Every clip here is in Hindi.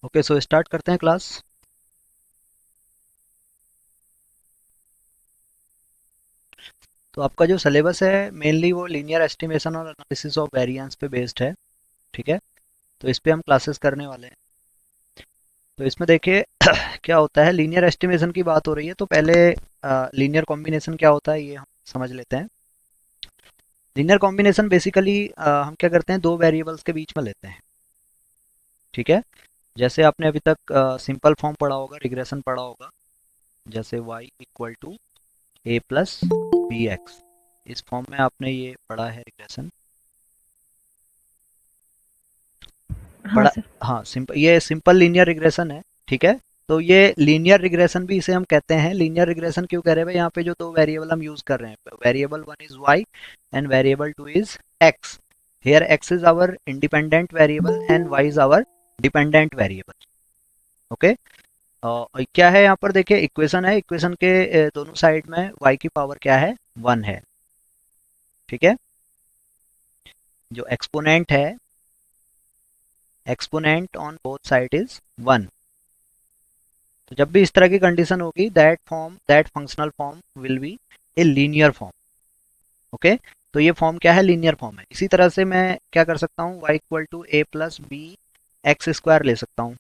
ओके, सो स्टार्ट करते हैं क्लास। तो आपका जो सिलेबस है मेनली वो लीनियर एस्टिमेशन और एनालिसिस ऑफ वेरिएंस पे बेस्ड है। ठीक है, तो इस पे हम क्लासेस करने वाले हैं। तो इसमें देखिए क्या होता है, लीनियर एस्टिमेशन की बात हो रही है तो पहले लीनियर कॉम्बिनेशन क्या होता है ये हम समझ लेते हैं। लीनियर कॉम्बिनेशन बेसिकली हम क्या करते हैं, दो वेरिएबल्स के बीच में लेते हैं। ठीक है, जैसे आपने अभी तक सिंपल फॉर्म पढ़ा होगा, रिग्रेशन पढ़ा होगा, जैसे y equal to a plus b x. इस फॉर्म में आपने ये पढ़ा है रिग्रेशन। हाँ बड़ा, सर। हाँ, सिंपल, ये सिंपल लीनियर रिग्रेशन है। ठीक है, तो ये लीनियर रिग्रेशन भी इसे हम कहते हैं। लीनियर रिग्रेशन क्यों कह रहे हैं भाई, यहाँ पे जो दो वेरिएबल हम यूज कर रहे हैं, variable one is y and variable two is x. Here x is our independent variable and y is our dependent variable. Okay, क्या है यहाँ पर देखिए, इक्वेशन है, इक्वेशन के दोनों साइड में वाई की पावर क्या है, वन है। ठीक है, जो एक्सपोनेंट है, exponent on both side is one. तो जब भी इस तरह की कंडीशन होगी, that functional form will be a linear form. Okay, तो ये फॉर्म क्या है, लीनियर फॉर्म है। इसी तरह से मैं क्या कर सकता हूँ, y equal to a plus b x square ले सकता हूँ।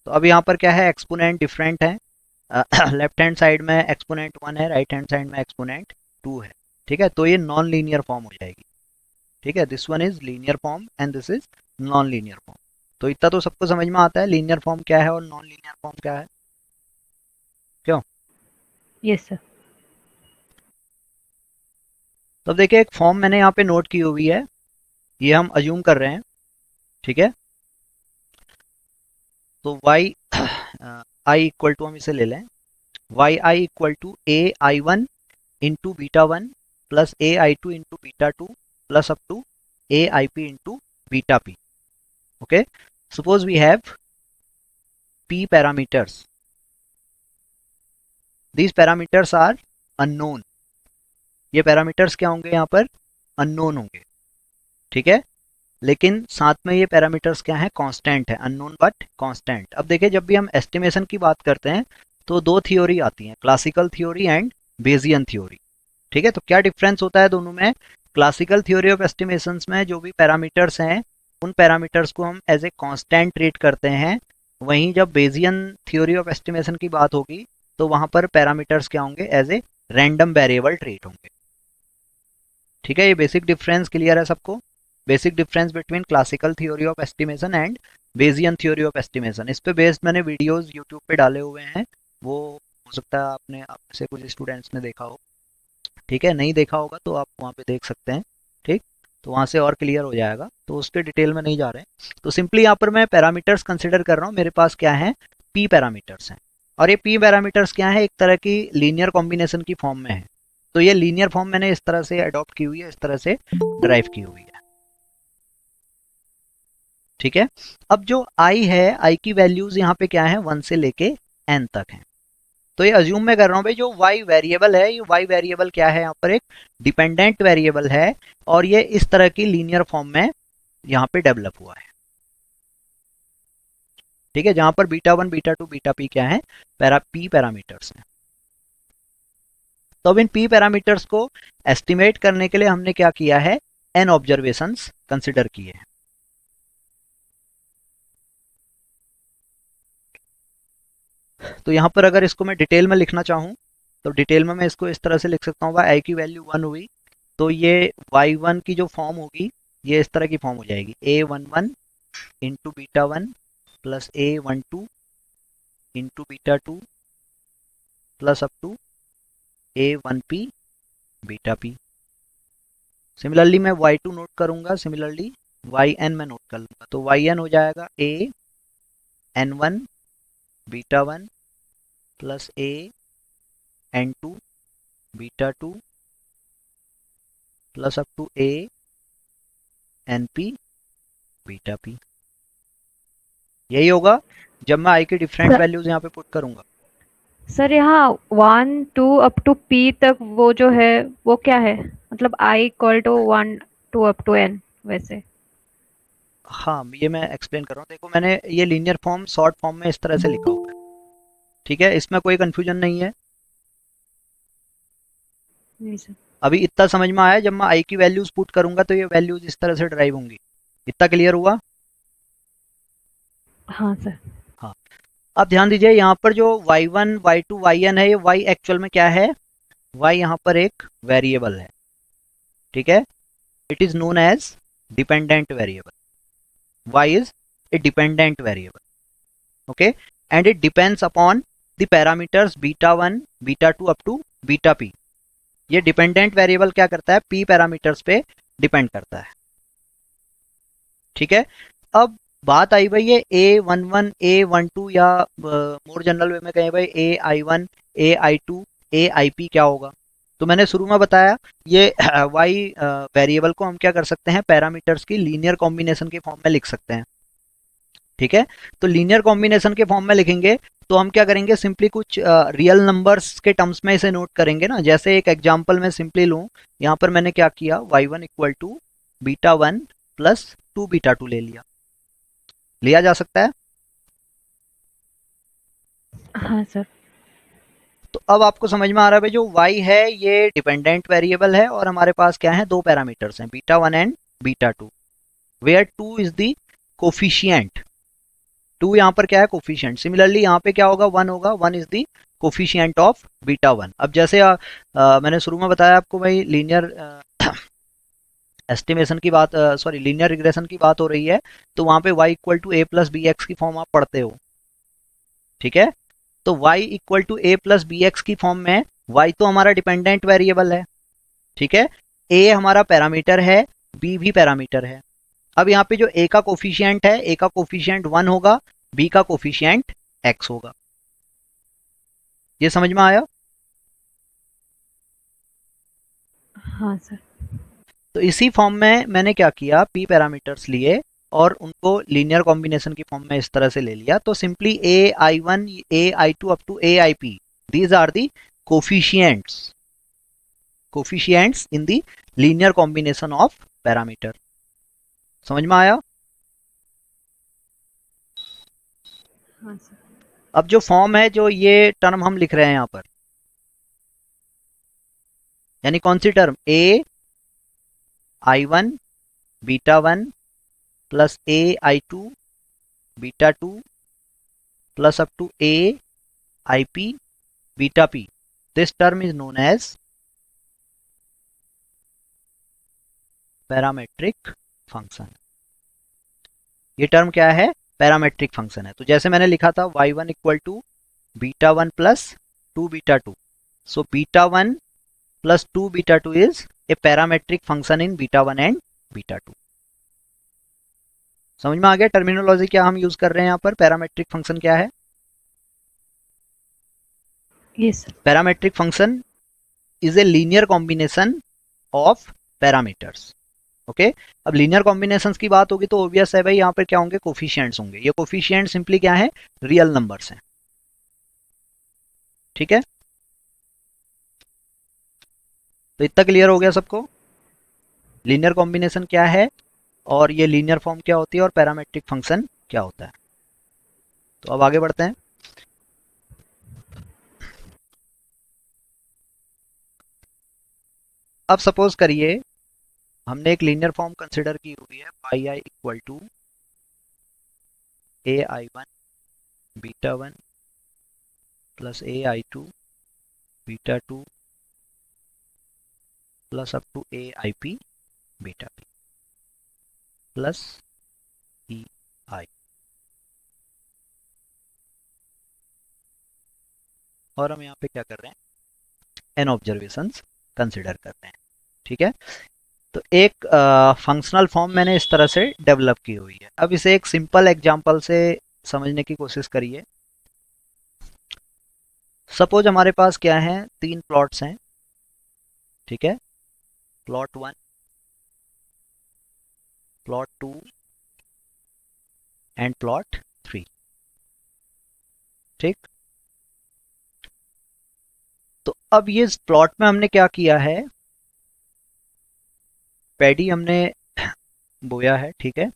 तो अब यहाँ पर क्या है, एक्सपोनेंट डिफरेंट है। लेफ्ट हैंड साइड में एक्सपोनेंट वन है, राइट हैंड साइड में एक्सपोनेंट टू है। ठीक है, तो ये नॉन लीनियर फॉर्म हो जाएगी। ठीक है, this one is linear form and this is non linear form. तो इतना तो सबको समझ में आता है लीनियर फॉर्म क्या है और नॉन लीनियर फॉर्म क्या है, क्यों? Yes sir. तो अब देखिए, एक फॉर्म मैंने यहाँ पे नोट की हुई है, ये हम अज्यूम कर रहे हैं। ठीक है, तो y i इक्वल टू, हम इसे ले लें, y I equal to A I one into beta one plus A I two into beta two plus up to A I p into beta p. Okay, suppose we have p parameters, these parameters are unknown. ये पैरामीटर्स क्या होंगे यहाँ पर, अननोन होंगे। ठीक है, लेकिन साथ में ये पैरामीटर्स क्या है, कांस्टेंट है, अननोन बट कांस्टेंट। अब देखिए, जब भी हम एस्टिमेशन की बात करते हैं तो दो थ्योरी आती हैं, classical theory and Bayesian theory. ठीक है, तो क्या डिफरेंस होता है दोनों में। क्लासिकल थ्योरी ऑफ एस्टिमेशंस में जो भी पैरामीटर्स हैं, उन पैरामीटर्स को हम एज ए कांस्टेंट ट्रीट करते हैं। वहीं जब बेजियन थ्योरी ऑफ एस्टिमेशन की बात होगी तो वहां पर पैरामीटर्स क्या होंगे, as a random variable treat होंगे। ठीक है, ये बेसिक डिफरेंस क्लियर है सबको। Basic difference between classical theory of estimation and Bayesian theory of estimation, इस पे बेस्ड मैंने वीडियोस यूट्यूब पे डाले हुए हैं। वो हो सकता है आपने, आप में से कुछ स्टूडेंट्स ने देखा हो। ठीक है, नहीं देखा होगा तो आप वहाँ पे देख सकते हैं। ठीक, तो वहाँ से और क्लियर हो जाएगा, तो उसके डिटेल में नहीं जा रहे हैं। तो सिंपली यहाँ पर मैं पैरामीटर्स कंसिडर कर रहा हूँ, मेरे पास क्या है, पी पैरामीटर्स हैं। और ये पी पैरामीटर्स क्या है, एक तरह की लीनियर कॉम्बिनेशन की फॉर्म में है। तो ये लीनियर फॉर्म मैंने इस तरह से अडॉप्ट की हुई है, इस तरह से ड्राइव की हुई है। ठीक है, अब जो आई है, आई की वैल्यूज यहाँ पे क्या है, वन से लेके एन तक है। तो ये अज्यूम मैं कर रहा हूँ भाई, जो y वेरिएबल है, ये y वेरिएबल क्या है, यहाँ पर एक डिपेंडेंट वेरिएबल है। और ये इस तरह की लीनियर फॉर्म में यहाँ पे डेवलप हुआ है। ठीक है, जहां पर beta one beta two beta P क्या है, पी पैरामीटर्स हैं। तो अब इन पी पैरामीटर्स को एस्टिमेट करने के लिए हमने क्या किया है, एन ऑब्जर्वेशंस कंसिडर किए हैं। तो यहाँ पर अगर इसको मैं डिटेल में लिखना चाहूँ तो डिटेल में मैं इसको इस तरह से लिख सकता हूँ, आई की वैल्यू वन हुई तो ये वाई वन की जो फॉर्म होगी, ये इस तरह की फॉर्म हो जाएगी, A one one into beta one plus A one two into beta two plus up to A one P beta P. Similarly मैं वाई टू नोट करूंगा, सिमिलरली वाई एन मैं नोट कर लूंगा, तो वाई एन हो जाएगा A N one beta one plus A N two beta two plus up to A N P beta P. यही होगा जब मैं आई की डिफरेंट सर, वैल्यूज यहाँ पे पुट करूंगा। सर यहाँ 1 टू अप टू पी तक वो जो है वो क्या है? मतलब I equal to 1 two up to N वैसे। हाँ, ये मैं एक्सप्लेन कर रहा हूँ। देखो मैंने ये लीनियर फॉर्म शॉर्ट फॉर्म में इस तरह से लिखा हुआ है, ठीक है, इसमें कोई कंफ्यूजन नहीं है। नहीं सर। अभी इतना समझ में आया, जब मैं आई की वैल्यूज पुट करूंगा तो ये वैल्यूज इस तरह से ड्राइव होंगी। इतना क्लियर हुआ? हाँ सर। हाँ। अब ध्यान दीजिए, यहाँ पर जो y1 y2 yn है, ये y एक्चुअल में क्या है? y यहाँ पर एक वेरिएबल है, ठीक है। It is known as dependent variable. y is a dependent variable, okay, and it depends upon the parameters beta one beta two up to beta p. ये डिपेंडेंट वेरिएबल क्या करता है? p पैरामीटर्स पे डिपेंड करता है, ठीक है। अब बात आई भाई ये A11 A12 या मोर जनरल वे में कहें भाई AI1 AI2 AIP क्या होगा? तो मैंने शुरू में बताया ये y वेरिएबल को हम क्या कर सकते हैं? पैरामीटर्स की लीनियर कॉम्बिनेशन के फॉर्म में लिख सकते हैं, ठीक है। तो लीनियर कॉम्बिनेशन के फॉर्म में लिखेंगे तो हम क्या करेंगे? सिंपली कुछ रियल नंबर्स के टर्म्स में इसे नोट करेंगे ना। जैसे एक एग्जांपल में सिंपली लूँ, यहाँ पर मैंने क्या किया? y1 equal to beta one plus two beta two ले लिया, लिया जा सकता है। हाँ सर। तो अब आपको समझ में आ रहा है भाई, जो y है ये डिपेंडेंट वेरिएबल है और हमारे पास क्या है? दो पैरामीटर्स हैं, beta one and beta two, where two is the coefficient. Two यहाँ पर क्या है? कोफिशिएंट। सिमिलरली यहाँ पे क्या होगा? वन होगा, one is the coefficient of beta one. अब जैसे मैंने शुरू में बताया आपको भाई, लीनियर एस्टिमेशन की बात, सॉरी लीनियर रिग्रेशन की बात हो रही है, तो वहां पे y equal to a plus b x की फॉर्म आप पढ़ते हो, ठीक है। तो y equal to a plus b x की फॉर्म में y तो हमारा डिपेंडेंट वेरिएबल है, ठीक है, a हमारा पैरामीटर है, b भी पैरामीटर है। अब यहाँ पे जो a का कोफिशिएंट है, a का कोफिशिएंट वन होगा, b का कोफिशिएंट x होगा। ये समझ में आया? हाँ सर। तो इसी फॉर्म में मैंने क्या किया? p पैरामीटर्स लिए और उनको लीनियर कॉम्बिनेशन की फॉर्म में इस तरह से ले लिया। तो simply ai1 ai2 up to aip, these are the coefficients, coefficients in the linear combination of parameter. समझ में आया? हाँ सर। अब जो फॉर्म है, जो ये टर्म हम लिख रहे हैं यहाँ पर, यानी कौन सी term? a i1 beta one plus a i2 beta two plus up to a ip beta p, this term is known as parametric function. ये टर्म क्या है? पैरामेट्रिक फंक्शन है। तो जैसे मैंने लिखा था y1 equal to beta one plus two beta two, so beta one plus two beta two is a parametric function in beta one and beta two. समझ में आ गया टर्मिनोलॉजी क्या हम यूज कर रहे हैं यहाँ पर? पैरामेट्रिक फंक्शन क्या है? Yes sir. Parametric function is a linear combination of parameters, okay. अब लीनियर कॉम्बिनेशंस की बात होगी तो ऑब्वियस है भाई, यहाँ पर क्या होंगे? कोफिशिएंट्स होंगे। ये कोफिशिएंट सिंपली क्या है? रियल नंबर्स हैं, ठीक है। तो इतना क्लियर हो गया सबको? लीनियर कॉम्बिनेशन क्या है और ये लीनियर फॉर्म क्या होती है और पैरामेट्रिक फंक्शन क्या होता है। तो अब आगे बढ़ते हैं। अब सपोज करिए हमने एक लीनियर फॉर्म कंसिडर की हुई है, pi I equal to A I one beta one plus A I two beta two plus up to A I P beta P plus E I. और हम यहाँ पे क्या कर रहे हैं? एन ऑब्जर्वेशंस कंसिडर कर रहे हैं, ठीक है। तो एक फंक्शनल फॉर्म मैंने इस तरह से डेवलप की हुई है। अब इसे एक सिंपल एग्जांपल से समझने की कोशिश करिए। सपोज हमारे पास क्या है? तीन प्लॉट्स हैं, ठीक है। Plot one, plot two and plot three, ठीक। तो अब ये प्लॉट में हमने क्या किया है? पैडी हमने बोया है, ठीक है।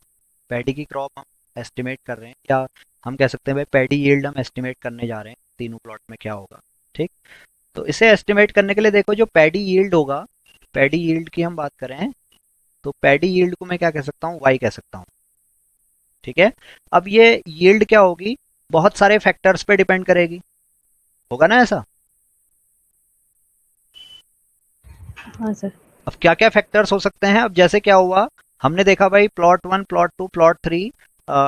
पैडी की क्रॉप हम एस्टिमेट कर रहे हैं, या हम कह सकते हैं भाई पैडी यील्ड हम एस्टिमेट करने जा रहे हैं तीनों प्लॉट में क्या होगा। ठीक, तो इसे एस्टिमेट करने के लिए देखो जो पैडी यील्ड होगा, पैडी यील्ड की हम बात करें तो पैडी यील्ड को मैं क्या कह सकता हूँ, वाई कह सकता हूँ। ठीक है, अब ये यील्ड क्या होगी, बहुत सारे फैक्टर्स पे डिपेंड करेगी, होगा ना ऐसा। हाँ सर। अब क्या क्या फैक्टर्स हो सकते हैं, अब जैसे क्या हुआ, हमने देखा भाई plot 1 plot 2 plot 3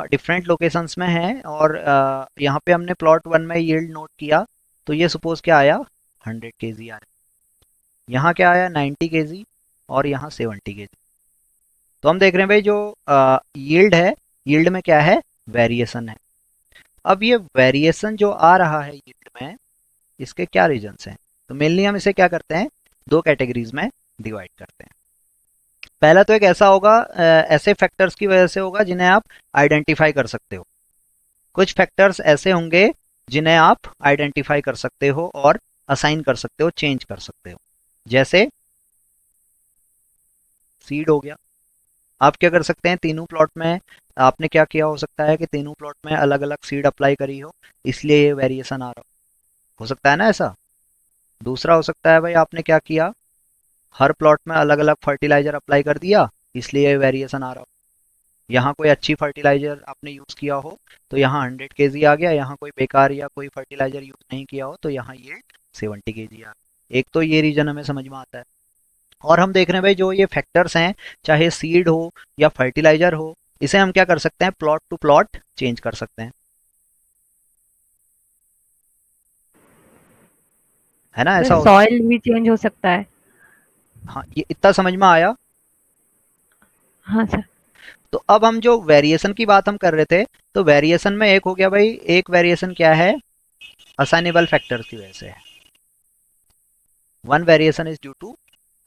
different locations में हैं, और यहाँ पे हमने प्लॉट 1 में यील्ड नोट किया, तो ये सपोज क्या आया 100 केजी आया, यहाँ क्या आया 90 केजी, और यहाँ 70 केजी। तो हम देख रहे हैं भाई जो यील्ड है, यील्ड में क्या है, वेरिएशन है। अब ये वेरिएशन जो आ रहा है यील्ड में, इसके क्या रीजंस हैं, तो मेनली हम इसे क्या करते हैं, दो कैटेगरीज में डिवाइड करते हैं। पहला तो एक ऐसा होगा, ऐसे फैक्टर्स की वजह से होगा जिन्हें आप आइडेंटिफाई कर सकते हो। कुछ फैक्टर्स ऐसे होंगे जिन्हें आप आइडेंटिफाई कर सकते हो और असाइन कर सकते हो, चेंज कर सकते हो। जैसे सीड हो गया, आप क्या कर सकते हैं, तीनों प्लॉट में आपने क्या किया, हो सकता है कि तीनों प्लॉट में अलग अलग सीड अप्लाई करी हो, इसलिए ये वेरिएशन आ रहा हो सकता है ना ऐसा। दूसरा हो सकता है भाई आपने क्या किया, हर प्लॉट में अलग अलग फर्टिलाइजर अप्लाई कर दिया, इसलिए ये वेरिएशन आ रहा हो। यहाँ कोई अच्छी फर्टिलाइजर आपने यूज़ किया हो तो यहाँ 100 केजी आ गया, यहाँ कोई बेकार या कोई फर्टिलाइजर यूज़ नहीं किया हो तो यहाँ ये 70 केजी आ गया। एक तो ये रीजन हमें समझ में आता है। और हम देख रहे हैं भाई जो ये फैक्टर्स हैं, चाहे सीड हो या फर्टिलाइजर हो, इसे हम क्या कर सकते हैं, प्लॉट टू प्लॉट चेंज कर सकते हैं, है ना, ऐसा सर हो सकता सॉइल भी चेंज हो सकता है। है। हाँ, ये इतना समझ में आया। हाँ सर। तो अब हम जो वेरिएशन की बात हम कर रहे थे, तो वेरिएशन में एक हो गया भाई, एक वेरिएशन क्या है, असाइनेबल फैक्टर्स की वजह से है। One variation is due to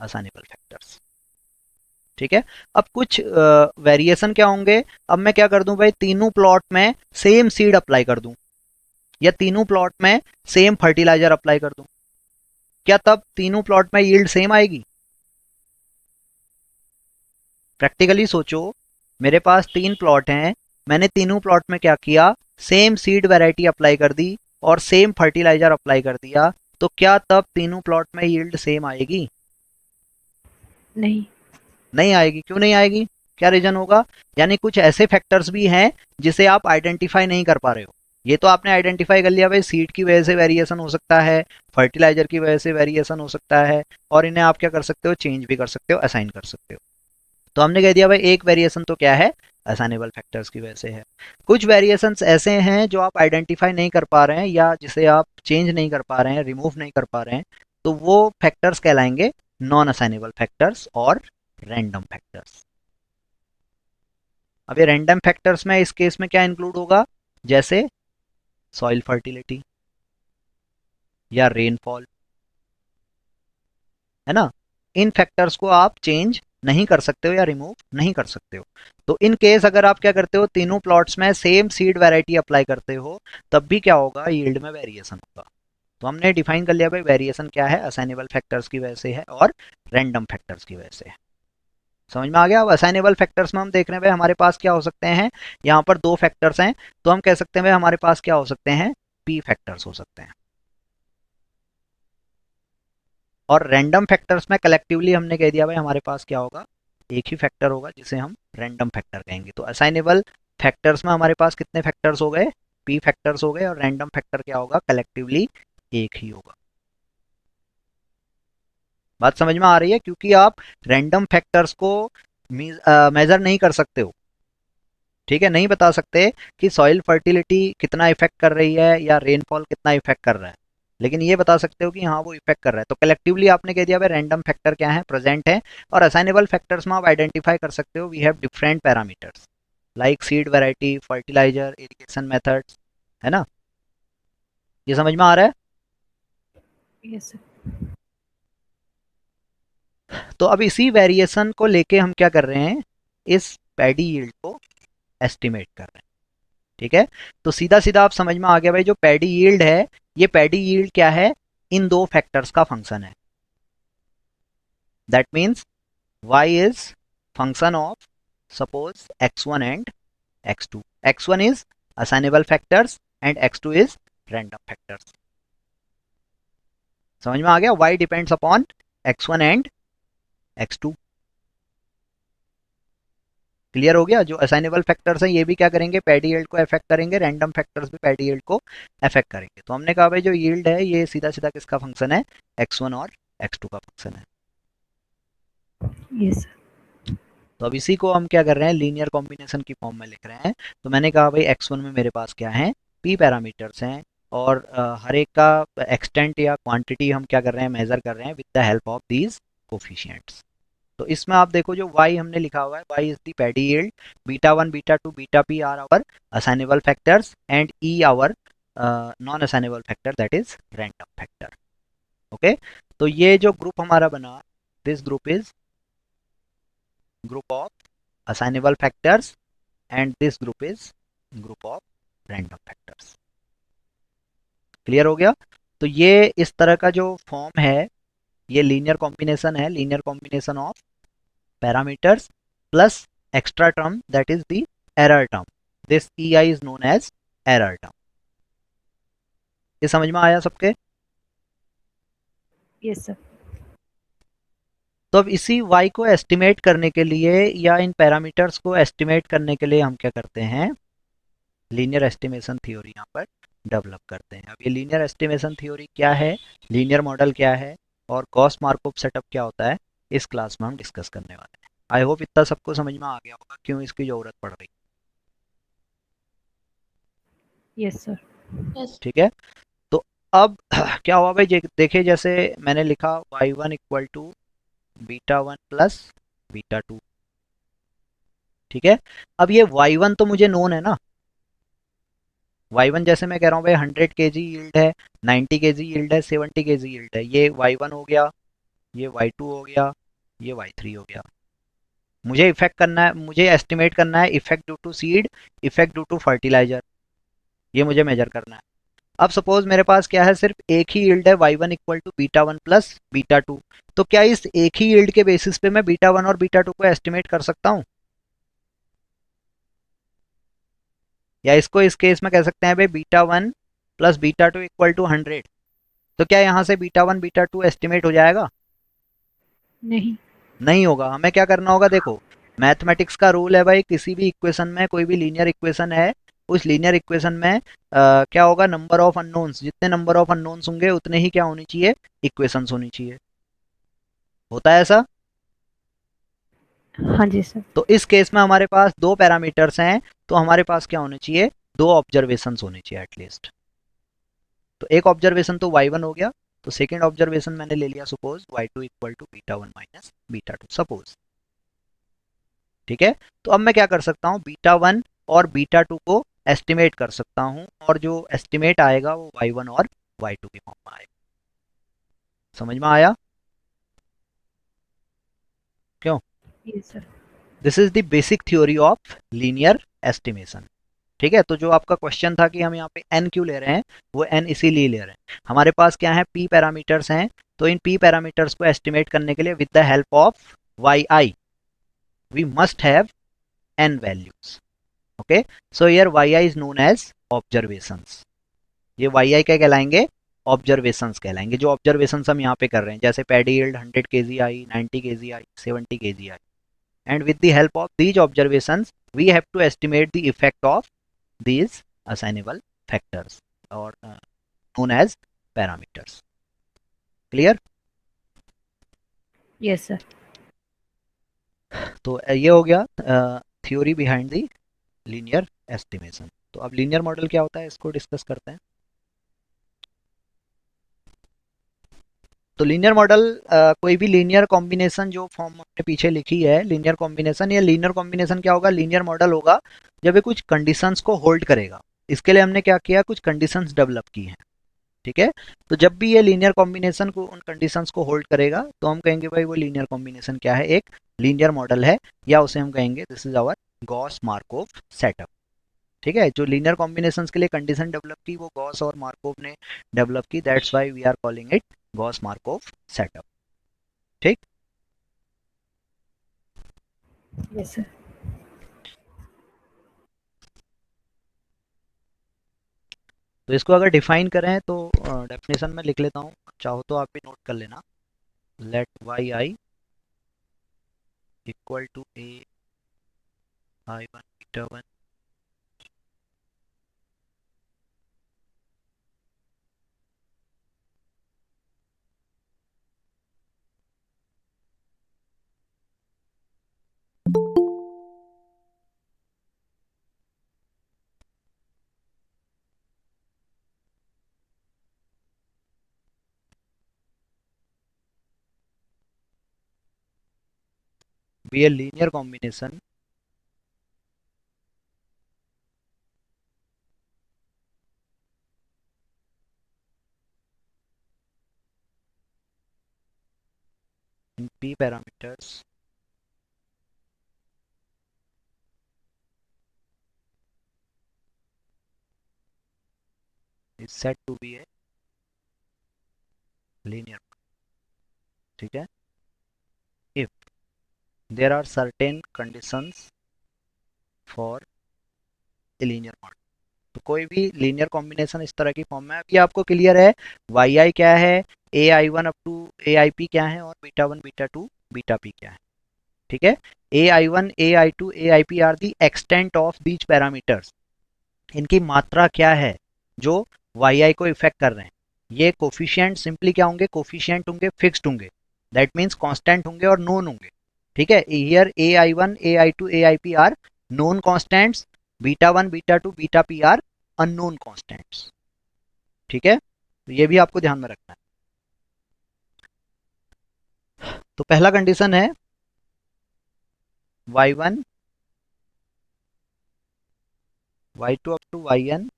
assignable factors. ठीक है, अब कुछ वेरिएशन क्या होंगे, अब मैं क्या कर दूं भाई, तीनों प्लॉट में सेम सीड अप्लाई कर दूं, या तीनों प्लॉट में सेम फर्टिलाइजर अप्लाई कर दूं, क्या तब तीनों प्लॉट में यील्ड सेम आएगी। प्रैक्टिकली सोचो, मेरे पास 3 प्लॉट हैं, मैंने तीनों प्लॉट में क्या किया, सेम सीड वैरायटी अप्लाई कर दी और सेम फर्टिलाइजर अप्लाई कर दिया, तो क्या तब तीनों प्लॉट में यील्ड सेम आएगी। नहीं। नहीं आएगी। क्यों नहीं आएगी, क्या रीजन होगा, यानी कुछ ऐसे फैक्टर्स भी हैं जिसे आप आइडेंटिफाई नहीं कर पा रहे हो। ये तो आपने आइडेंटिफाई कर लिया भाई, सीड की वजह से वेरिएशन हो सकता है, फर्टिलाइजर की वजह से वेरिएशन हो सकता है, और इन्हें आप क्या कर सकते हो, चेंज भी कर सकते हो, असाइन कर सकते हो। तो हमने कह दिया भाई एक वेरिएशन तो क्या है, असाइनेबल फैक्टर्स की वजह से है। कुछ वेरिएशंस ऐसे हैं जो आप आइडेंटिफाई नहीं कर पा रहे हैं, या जिसे आप चेंज नहीं कर पा रहे हैं, रिमूव नहीं कर पा रहे हैं, तो वो फैक्टर्स कहलाएंगे नॉन असाइनेबल फैक्टर्स और रैंडम फैक्टर्स। अब ये रैंडम फैक्टर्स में इस केस में क्या इंक्लूड होगा, जैसे सॉइल फर्टिलिटी या रेनफॉल, है ना। इन फैक्टर्स को आप चेंज नहीं कर सकते हो या रिमूव नहीं कर सकते हो। तो इन केस अगर आप क्या करते हो, तीनों प्लॉट्स में सेम सीड वैरायटी अप्लाई करते हो, तब भी क्या होगा, यील्ड में वेरिएशन होगा। तो हमने डिफाइन कर लिया भाई वेरिएशन क्या है, असाइनेबल फैक्टर्स की वजह से है और रैंडम फैक्टर्स की वजह से है। समझ में आ गया। अब असाइनेबल फैक्टर्स में हम देख रहे हैं भाई हमारे पास क्या हो सकते हैं, यहाँ पर 2 फैक्टर्स हैं, तो हम कह सकते हैं भाई हमारे पास क्या हो सकते हैं, पी फैक्टर्स हो सकते हैं। और रैंडम फैक्टर्स में कलेक्टिवली हमने कह दिया भाई हमारे पास क्या होगा, एक ही फैक्टर होगा जिसे हम रैंडम फैक्टर कहेंगे। तो असाइनेबल फैक्टर्स में हमारे पास कितने फैक्टर्स हो गए, पी फैक्टर्स हो गए, और रैंडम फैक्टर क्या होगा, कलेक्टिवली एक ही होगा। बात समझ में आ रही है, क्योंकि आप रैंडम फैक्टर्स को मेजर नहीं कर सकते हो। ठीक है, नहीं बता सकते कि सॉइल फर्टिलिटी कितना इफेक्ट कर रही है या रेनफॉल कितना इफेक्ट कर रहा है, लेकिन ये बता सकते हो कि हाँ वो इफेक्ट कर रहा है। तो कलेक्टिवली आपने कह दिया भाई रैंडम फैक्टर क्या है, प्रेजेंट है। और असाइनेबल फैक्टर्स में आप आइडेंटिफाई कर सकते हो, we have different parameters like seed variety, fertiliser, irrigation methods, है ना। ये समझ में आ रहा है। Yes sir. तो अब इसी वेरिएशन को लेके हम क्या कर रहे हैं, इस पैडी यील्ड को एस्टिमेट कर रहे हैं। ठीक है, तो सीधा सीधा आप समझ में आ गया भाई, जो पैडी यील्ड है, ये पैडी यील्ड क्या है, इन 2 फैक्टर्स का फंक्शन है। That means y is function of suppose x1 and x2. x1 is assignable factors and x2 is random factors. समझ में आ गया? y depends upon x1 and x2. Clear हो गया? जो असाइनेबल फैक्टर्स हैं ये भी क्या करेंगे, पैडी यील्ड को अफेक्ट करेंगे, रैंडम फैक्टर्स भी पैडी यील्ड को अफेक्ट करेंगे. तो हमने कहा भाई जो यील्ड है ये सीधा सीधा किसका फंक्शन है, x1 और x2 का फंक्शन है. यस तो अब इसी को हम क्या कर रहे हैं, लीनियर कॉम्बिनेशन की फॉर्म में लिख रहे हैं. तो मैंने कहा भाई x1 में मेरे पास क्या है, p पैरामीटर्स हैं और हर एक का एक्सटेंट या क्वांटिटी हम क्या कर रहे हैं, मेजर कर रहे हैं with the help of these coefficients. तो इसमें आप देखो जो y हमने लिखा हुआ है, y is the paddy yield, beta 1 beta 2 beta p are our assignable factors and e our non assignable factor that is random factor. Okay, तो ये जो ग्रुप हमारा बना, this group is group of assignable factors and this group is group of random factors. Clear हो गया? तो ये इस तरह का जो फॉर्म है ये लीनियर कॉम्बिनेशन है, linear combination of parameters plus extra term that is the error term. This ei is known as error term. ये समझ में आया सबके? यस सर तो अब इसी y को एस्टिमेट करने के लिए या इन पैरामीटर्स को एस्टिमेट करने के लिए हम क्या करते हैं, लीनियर एस्टिमेशन थ्योरी यहाँ पर डेवलप करते हैं. अब ये लीनियर एस्टिमेशन थ्योरी क्या है, लीनियर मॉडल क्या है और गॉस मार्कोव सेटअप क्या होता है, इस क्लास में हम डिस्कस करने वाले हैं. आई होप इतना सबको समझ में आ गया होगा क्यों इसकी जरूरत पड़ रही. यस सर यस ठीक है, तो अब क्या हुआ भाई, देखिए जैसे मैंने लिखा y1 equal to beta 1 plus beta 2. ठीक है, अब ये y1 तो मुझे नोन है ना, y1 जैसे मैं कह रहा हूँ भाई 100 kg यील्ड है, 90 kg यील्ड है, 70 kg यील्ड है, ये y1 हो गया, ये y2 हो गया, ये y3 हो गया. मुझे इफेक्ट करना है, मुझे एस्टिमेट करना है effect due to seed, effect due to fertiliser, ये मुझे मेजर करना है. अब सपोज मेरे पास क्या है, सिर्फ एक ही यील्ड है y1 equal to beta 1 plus beta 2. तो क्या इस एक ही यील्ड के बेसिस पे मैं बीटा 1 और बीटा 2 को एस्टिमेट कर सकता हूँ, या इसको इस केस में कह सकते हैं भाई beta 1 plus beta 2 equal to 100. तो क्या यहाँ से बीटा 1 बीटा 2 एस्टिमेट हो जाएगा? नहीं नहीं होगा. हमें क्या करना होगा, देखो मैथमेटिक्स का रूल है भाई, किसी भी इक्वेशन में, कोई भी लीनियर इक्वेशन है, उस लीनियर इक्वेशन में क्या होगा, नंबर ऑफ अननोन्स, जितने नंबर ऑफ अननोन्स होंगे उतने ही क्या होनी चाहिए, इक्वेशंस होनी चाहिए. होता है ऐसा? हाँ जी सर तो इस केस में हमारे पास दो पैरामीटर्स हैं, तो हमारे पास क्या होने चाहिए, दो ऑब्जर्वेशंस होने चाहिए एटलीस्ट. तो एक ऑब्जर्वेशन तो y1 हो गया, तो सेकेंड ऑब्जर्वेशन मैंने ले लिया suppose y2 equal to beta 1 minus beta 2 suppose. ठीक है, तो अब मैं क्या कर सकता हूँ, बीटा 1 और बीटा 2 को एस्टिमेट कर सकता हूँ, और जो एस्टिमेट आएगा वो y1 और y2 की फॉर्म में आएगा. समझ में आया? क्यों? Yes sir this is the basic theory of linear estimation. ठीक है, तो जो आपका क्वेश्चन था कि हम यहाँ पे n क्यों ले रहे हैं, वो n इसीलिए ले रहे हैं, हमारे पास क्या है, p पैरामीटर्स हैं. तो इन p पैरामीटर्स को एस्टिमेट करने के लिए with the help of yi we must have n values. Okay, so here yi is known as observations. ये yi क्या कहलाएंगे, ऑब्जर्वेशंस कहलाएंगे. जो ऑब्जर्वेशंस हम यहाँ पे कर रहे हैं, जैसे paddy yield 100 kg I, 90 kg I, 70 kg I, and with the help of these observations we have to estimate the effect of these assignable factors or known as parameters. Clear? Yes sir तो ये हो गया theory behind the linear estimation. तो अब लीनियर मॉडल क्या होता है इसको डिस्कस करते हैं. तो लीनियर मॉडल कोई भी लीनियर कॉम्बिनेशन जो फॉर्म हमने पीछे लिखी है, लीनियर कॉम्बिनेशन, या लीनियर कॉम्बिनेशन क्या होगा, लीनियर मॉडल होगा जब ये कुछ कंडीशंस को होल्ड करेगा. इसके लिए हमने क्या किया, कुछ कंडीशंस डेवलप की हैं. ठीक है, तो जब भी ये लीनियर कॉम्बिनेशन को, उन कंडीशंस को होल्ड करेगा, तो हम कहेंगे भाई वो लीनियर कॉम्बिनेशन क्या है, एक लीनियर मॉडल है, या उसे हम कहेंगे this is our Gauss Markov setup. ठीक है, जो लीनियर कॉम्बिनेशंस के लिए कंडीशन डेवलप की वो गॉस और मार्कोव ने डेवलप की, that's why we are calling it Gauss Markov setup. ठीक, यस सर तो इसको अगर डिफाइन करें तो डेफिनेशन में लिख लेता हूँ, चाहो तो आप भी नोट कर लेना। Let y I equal to A I one beta one b a linear combination in p parameters is set to be a linear. ठीक है, if there are certain conditions for a linear model. तो कोई भी लीनियर कॉम्बिनेशन इस तरह की फॉर्म में, अभी आपको क्लियर है वाई आई क्या है, A I one up to A I P क्या है, और beta one beta two beta P क्या है। ठीक है, A I one A I two A I P are the extent of these parameters. इनकी मात्रा क्या है जो वाई आई को इफेक्ट कर रहे हैं। ये कोफिशिएंट सिंपली क्या होंगे, कोफिशिएंट होंगे, फिक्स्ड होंगे, दैट मीन्स कांस्टेंट होंगे और नोन होंगे। ठीक है, here a I one A I two A I P are known constants, beta one beta two beta p are unknown constants. ठीक है, तो ये भी आपको ध्यान में रखना है। तो पहला कंडीशन है y one Y two up to y n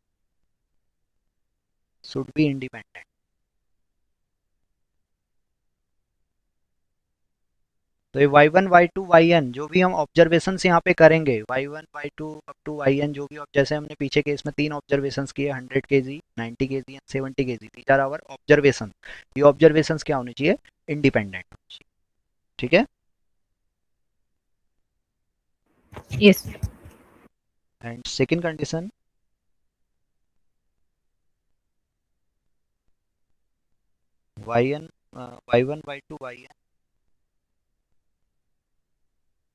should be independent. तो ये y one Y two y n जो भी हम ऑब्जर्वेशन यहाँ पे करेंगे, y one Y two up to y n जो भी जैसे हमने पीछे केस में तीन ऑब्जर्वेशन किए, 100 kg 90 kg and 70 kg, these are our observation. ये ऑब्जर्वेशन क्या होनी चाहिए, इंडिपेंडेंट होनी चाहिए। ठीक है, yes. And second condition, y n y one Y two y n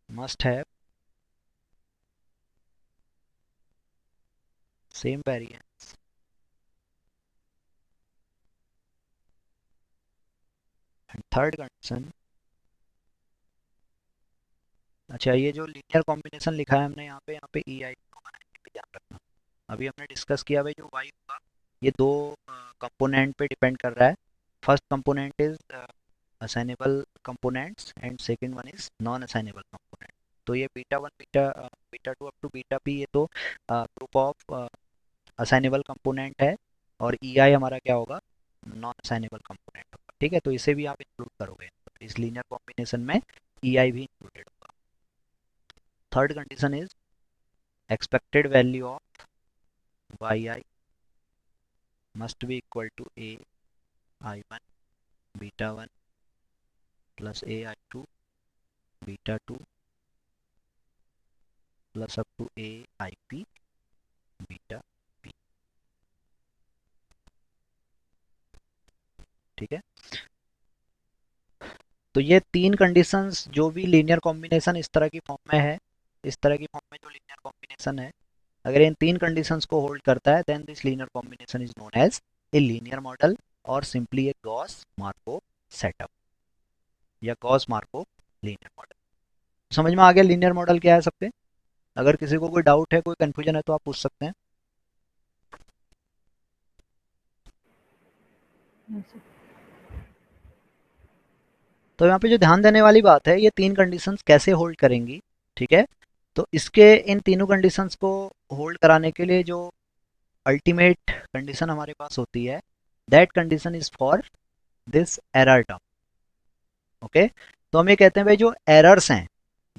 must have same variance and third condition। अच्छा, ये जो लीनियर कॉम्बिनेशन लिखा है हमने यहाँ पे ई आई ध्यान रखना। अभी हमने डिस्कस किया भाई जो वाई होगा ये दो कंपोनेंट पे डिपेंड कर रहा है। First component is assignable components and second one is non assignable component. तो ये beta one beta beta two up to beta p ये तो ग्रुप ऑफ असाइनेबल कंपोनेंट है, और ई आई हमारा क्या होगा, नॉन असाइनेबल कंपोनेंट होगा। ठीक है, तो इसे भी आप इंक्लूड करोगे इस लीनियर कॉम्बिनेशन में, ई आई भी इंक्लूडेड होगा। Third condition is expected value of Y i must be equal to A I one beta one plus A I two beta two plus up to A I P beta p. ठीक है, तो ये तीन कंडीशंस जो भी लीनियर कॉम्बिनेशन इस तरह की फॉर्म में है, इस तरह की फॉर्म में जो लीनियर कॉम्बिनेशन है, अगर इन तीन कंडीशंस को होल्ड करता है then this linear combination is known as a linear model और simply a Gauss Markov setup या गॉस मार्कोव लीनियर मॉडल। समझ में आ गया लीनियर मॉडल क्या है सबके? अगर किसी को कोई डाउट है, कोई कंफ्यूजन है तो आप पूछ सकते हैं। तो यहाँ पे जो ध्यान देने वाली बात है, ये तीन कंडीशंस कैसे होल्ड करेंगी। ठीक है, तो इसके इन तीनों कंडीशंस को होल्ड कराने के लिए जो अल्टीमेट कंडीशन हमारे पास होती है, that condition is for this error term. Okay, तो हम ये कहते हैं भाई जो एरर्स हैं,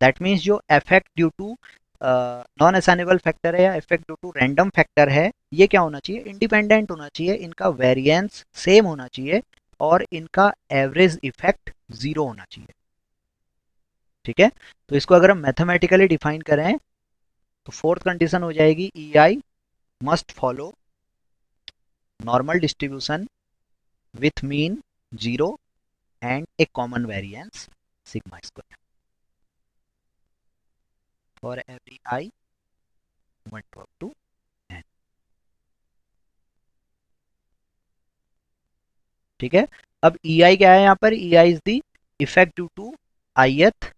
दैट मीन्स जो effect due to non assignable factor है या effect due to random factor है, ये क्या होना चाहिए, इंडिपेंडेंट होना चाहिए, इनका वेरिएंस सेम होना चाहिए और इनका एवरेज इफेक्ट जीरो होना चाहिए। ठीक है, तो इसको अगर हम मैथमेटिकली डिफाइन करें, तो फोर्थ कंडीशन हो जाएगी E I must follow normal distribution with mean 0 and a common variance sigma square for every I 1 to up to n। ठीक है। अब ई आई क्या है यहाँ पर, E I is the effect due to ith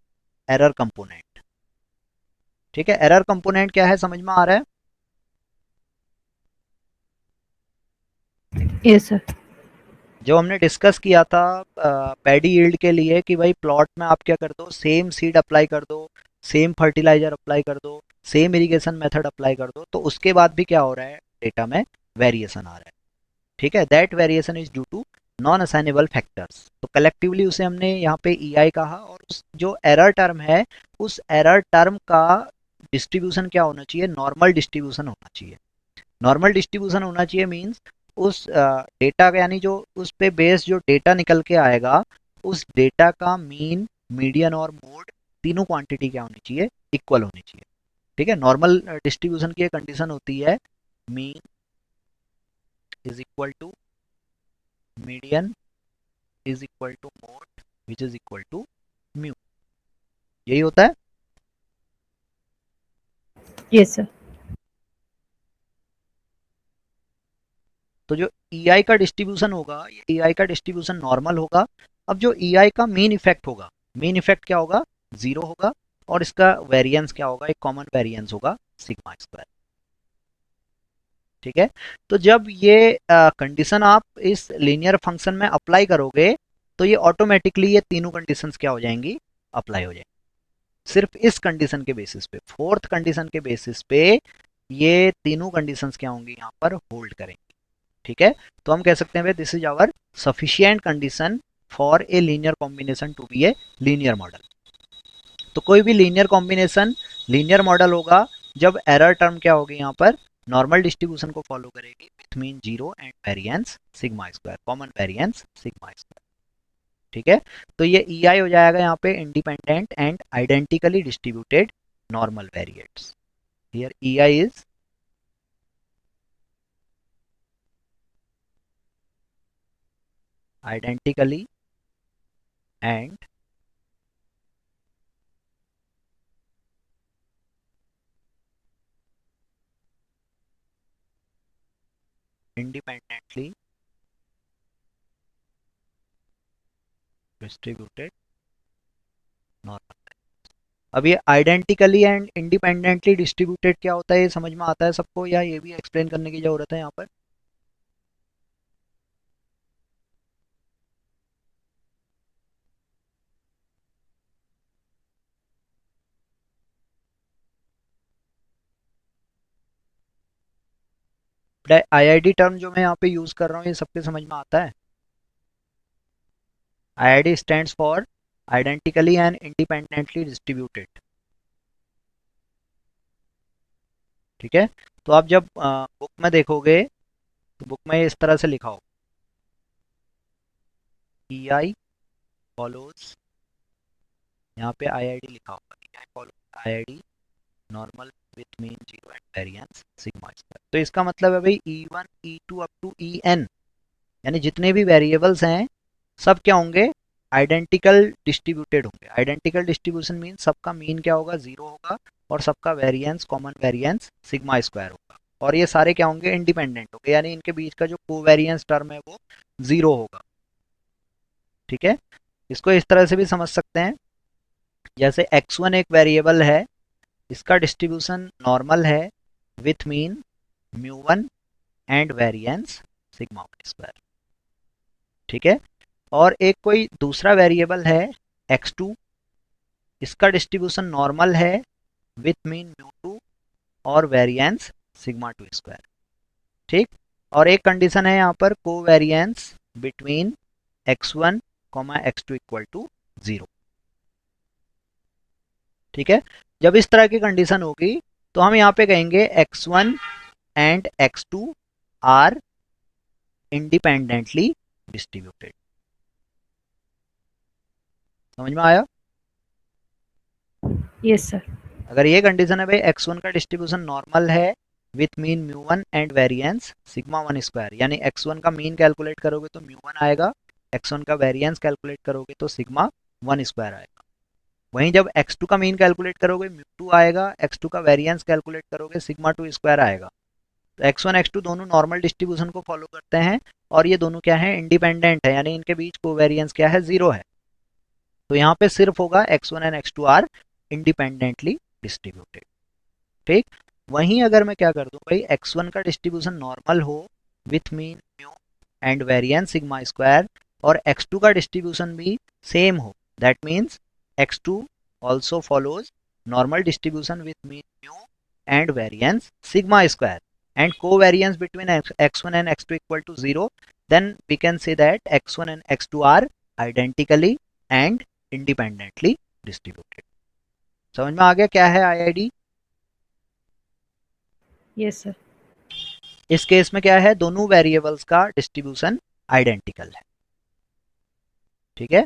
error component. ठीक है, एरर कंपोनेंट क्या है समझ में आ रहा है? Yes sir. जो हमने डिस्कस किया था पैडी यील्ड के लिए कि भाई प्लॉट में आप क्या कर दो, सेम सीड अप्लाई कर दो, सेम फर्टिलाइजर अप्लाई कर दो, सेम इरिगेशन मेथड अप्लाई कर दो, तो उसके बाद भी क्या हो रहा है, डेटा में वेरिएशन आ रहा है। ठीक है, that variation is due to non assignable factors. तो कलेक्टिवली उसे हमने यहाँ पे ई आई कहा, और उस जो एरर टर्म है उस एरर टर्म का डिस्ट्रीब्यूशन क्या होना चाहिए, नॉर्मल डिस्ट्रीब्यूशन होना चाहिए। नॉर्मल डिस्ट्रीब्यूशन होना चाहिए मीन्स उस डेटा का, यानी जो उस पे बेस जो डेटा निकल के आएगा उस डेटा का मीन, मीडियन और मोड तीनों क्वांटिटी क्या होनी चाहिए, इक्वल होनी चाहिए। ठीक है, नॉर्मल डिस्ट्रीब्यूशन की एक कंडीशन होती है mean is equal to median is equal to mode which is equal to mu. यही होता है। Yes sir. तो जो ई आई का डिस्ट्रीब्यूशन होगा, ये ई आई का डिस्ट्रीब्यूशन नॉर्मल होगा। अब जो ई आई का मीन इफेक्ट होगा, मीन इफेक्ट क्या होगा, 0 होगा, और इसका वेरिएंस क्या होगा, एक कॉमन वेरिएंस होगा सिग्मा स्क्वायर। ठीक है, तो जब ये कंडीशन आप इस लीनियर फंक्शन में अप्लाई करोगे तो ये ऑटोमेटिकली ये तीनों कंडीशंस क्या हो जाएंगी, अप्लाई हो जाएंगी। सिर्फ इस कंडीशन के बेसिस पे, फोर्थ कंडीशन के बेसिस पे ये तीनों कंडीशंस क्या होंगी, यहाँ पर होल्ड करेंगे। ठीक है, तो हम कह सकते हैं this is our sufficient condition for a linear combination to be a linear model. तो कोई भी लीनियर कॉम्बिनेशन लीनियर मॉडल होगा जब एरर टर्म क्या होगी, यहाँ पर नॉर्मल डिस्ट्रीब्यूशन को फॉलो करेगी with mean 0 and variance sigma square, common variance sigma square. ठीक है, तो ये ई आई हो जाएगा यहाँ पे independent and identically distributed normal variates. Here E I is identically and independently distributed normal। अब ये आइडेंटिकली एंड इंडिपेंडेंटली डिस्ट्रीब्यूटेड क्या होता है, ये समझ में आता है सबको, या ये भी एक्सप्लेन करने की जरूरत है यहाँ पर? आईआईडी टर्म जो मैं यहाँ पे यूज कर रहा हूँ ये सबके समझ में आता है? IID stands for identically and independently distributed. ठीक है, तो आप जब बुक में देखोगे तो बुक में इस तरह से लिखा हो, ई आई फॉलोज, यहाँ पे आईआईडी लिखा होगा, E I follows IID normal with mean 0 and variance sigma square. तो इसका मतलब है भाई E1 E2 up to En, यानी जितने भी वेरिएबल्स हैं सब क्या होंगे, आइडेंटिकल डिस्ट्रीब्यूटेड होंगे। आइडेंटिकल डिस्ट्रीब्यूशन मीन सबका मीन क्या होगा, 0 होगा, और सबका variance, common variance sigma square होगा, और ये सारे क्या होंगे, इंडिपेंडेंट होंगे, यानी इनके बीच का जो कोवेरिएंस टर्म है वो 0 होगा। ठीक है, इसको इस तरह से भी समझ सकते हैं, जैसे x1 एक वेरिएबल है, इसका डिस्ट्रीब्यूशन नॉर्मल है with mean μ1 and variance sigma square. ठीक है, और एक कोई दूसरा वेरिएबल है x2, इसका डिस्ट्रीब्यूशन नॉर्मल है विथ मीन μ2 और वेरिएंस सिग्मा टू स्क्वायर। ठीक, और एक कंडीशन है यहाँ पर covariance between x1 x2 equal to 0। ठीक है, जब इस तरह की कंडीशन होगी तो हम यहाँ पे कहेंगे x1 and x2 are independently distributed. समझ में आया? Yes sir. अगर ये कंडीशन है भाई x1 का डिस्ट्रीब्यूशन नॉर्मल है with mean mu one and variance sigma one square, यानी x1 का मीन कैलकुलेट करोगे तो म्यू वन आएगा, x1 का वेरिएंस कैलकुलेट करोगे तो सिग्मा वन स्क्वायर आएगा। वहीं जब x2 का मीन कैलकुलेट करोगे म्यू टू आएगा, x2 का वेरिएंस कैलकुलेट करोगे सिग्मा टू स्क्वायर आएगा। तो x1 x2 दोनों नॉर्मल डिस्ट्रीब्यूशन को फॉलो करते हैं और ये दोनों क्या है, इंडिपेंडेंट है, यानी इनके बीच कोवेरिएंस क्या है, जीरो है। तो यहाँ पे सिर्फ होगा x1 and x2 are independently distributed. ठीक। वहीं अगर मैं क्या कर दूं भाई, x1 का डिस्ट्रीब्यूशन नॉर्मल हो with mean mu and variance sigma square, और x2 का डिस्ट्रीब्यूशन भी सेम हो, that means x2 also follows normal distribution with mean mu and variance sigma square and covariance between x1 and x2 equal to 0, then we can say that x1 and x2 are identically and independently distributed। समझ में आ गया क्या है IID? Yes sir. इस केस में क्या है, दोनों वेरिएबल्स का डिस्ट्रीब्यूशन आइडेंटिकल है। ठीक है,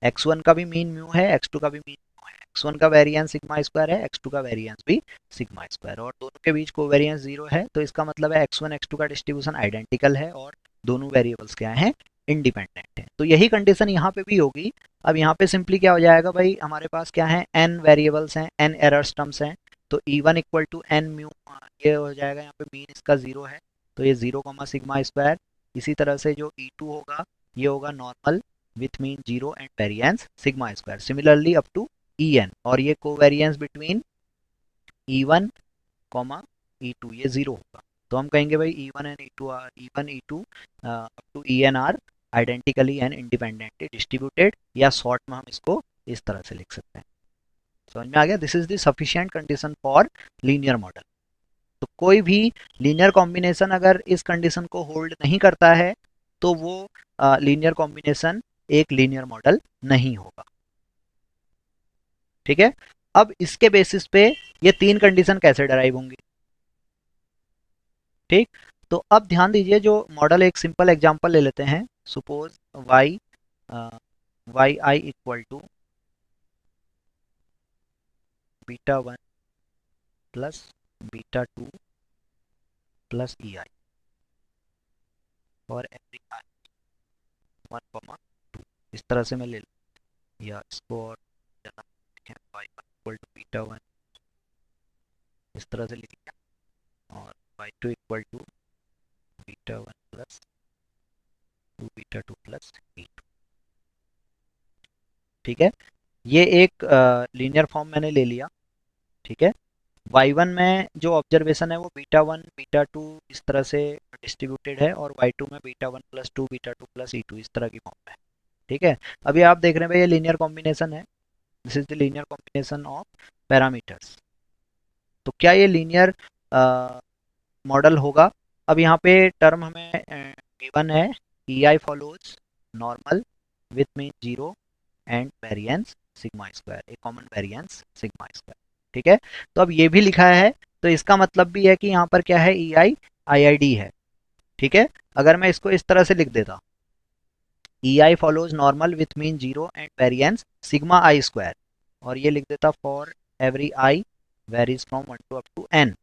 x1 का भी मीन म्यू है, x2 का भी मीन म्यू है, x1 का वेरिएंस सिग्मा स्क्वायर है, x2 का वेरिएंस भी सिग्मा स्क्वायर, और दोनों के बीच कोवेरिएंस जीरो है। तो इसका मतलब है x1 x2 का डिस्ट्रीब्यूशन आइडेंटिकल है और दोनों वेरिएबल्स क्या हैं, इंडिपेंडेंट है। तो यही कंडीशन यहाँ पे भी होगी। अब यहाँ पे सिंपली क्या हो जाएगा भाई, हमारे पास क्या है, n वेरिएबल्स हैं, n एरर्स टर्म्स हैं, तो E1 equal to N mu, ये हो जाएगा, यहाँ पे मीन इसका जीरो है तो ये जीरो कॉमा सिग्मा स्क्वायर। इसी तरह से जो E2 होगा ये होगा normal with mean zero and variance sigma square, similarly up to En, और ये covariance between E1 comma E2 ये जीरो होगा। तो हम कहेंगे भाई E1 and E2 are, E1 E2 up to En are identically and independently distributed, या शॉर्ट में हम इसको इस तरह से लिख सकते हैं। समझ में आ गया? This is the sufficient condition for linear model. तो कोई भी लीनियर कॉम्बिनेशन अगर इस कंडीशन को होल्ड नहीं करता है तो वो लीनियर कॉम्बिनेशन एक लीनियर मॉडल नहीं होगा। ठीक है, अब इसके बेसिस पे ये तीन कंडीशन कैसे डराइव होंगी। ठीक, तो अब ध्यान दीजिए, जो मॉडल, एक सिंपल एग्जांपल ले लेते हैं। Suppose y Y I equal to beta one plus beta two plus E I और every I one comma two, इस तरह से मैं ले लूँ, या इसको और Y equal to beta one इस तरह से लिख लिया, और Y two equal to beta one plus two beta two plus E two. ठीक है, ये एक लीनियर फॉर्म मैंने ले लिया। ठीक है, y1 में जो ऑब्जर्वेशन है वो बीटा वन बीटा टू इस तरह से डिस्ट्रीब्यूटेड है, और y2 में beta one plus two beta two plus ई टू इस तरह की फॉर्म है। ठीक है, अभी आप देख रहे हैं भाई ये लीनियर कॉम्बिनेशन है, this is the linear combination of parameters. तो क्या ये लीनियर मॉडल होगा? अब यहाँ पे टर्म हमें गिवन है, E I follows normal with mean zero and variance sigma square, एक कॉमन वेरिएंस सिग्मा स्क्वायर। ठीक है, तो अब ये भी लिखा है, तो इसका मतलब भी है कि यहाँ पर क्या है, E I I I D है। ठीक है, अगर मैं इसको इस तरह से लिख देता, E I follows normal with mean zero and variance sigma I square, और ये लिख देता for every I varies from one to up to N,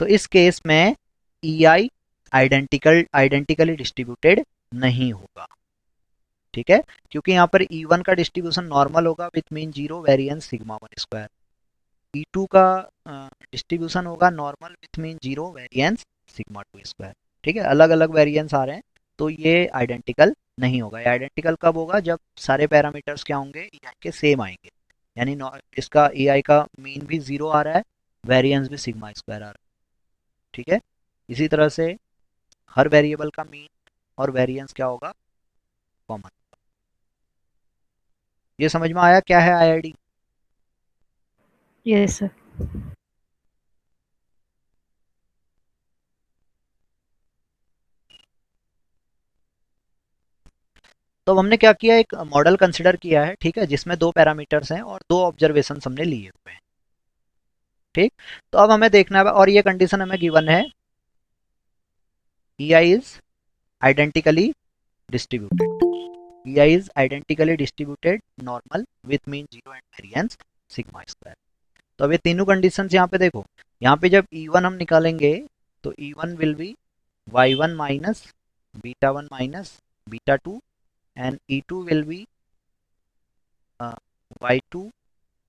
तो इस केस में ई आई आइडेंटिकली डिस्ट्रीब्यूटेड नहीं होगा। ठीक है, क्योंकि यहाँ पर E1 का डिस्ट्रीब्यूशन नॉर्मल होगा with mean zero variance sigma one square, E2 का डिस्ट्रीब्यूशन होगा normal with mean zero variance sigma two square. ठीक है, अलग अलग वेरिएंस आ रहे हैं, तो ये आइडेंटिकल नहीं होगा। ये आइडेंटिकल कब होगा? जब सारे पैरामीटर्स क्या होंगे, ई आई के सेम आएंगे, यानी इसका ई आई का मीन भी जीरो आ रहा है, वेरिएंस भी सिग्मा स्क्वायर आ रहा है। ठीक है, इसी तरह से हर वेरिएबल का मीन और वेरिएंस क्या होगा, कॉमन। ये समझ में आया क्या है आईआईडी? Yes sir. तो अब हमने क्या किया, एक मॉडल कंसिडर किया है। ठीक है, जिसमें दो पैरामीटर्स हैं और दो ऑब्जर्वेशन हमने लिए हुए हैं। ठीक, तो अब हमें देखना है, और ये कंडीशन हमें गिवन है, E I is identically distributed, E I is identically distributed normal with mean zero and variance sigma square. तो अब ये तीनों कंडीशंस यहाँ पे देखो, यहाँ पे जब E1 हम निकालेंगे तो E1 will be Y1 minus beta 1 minus beta 2 and E2 will be Y2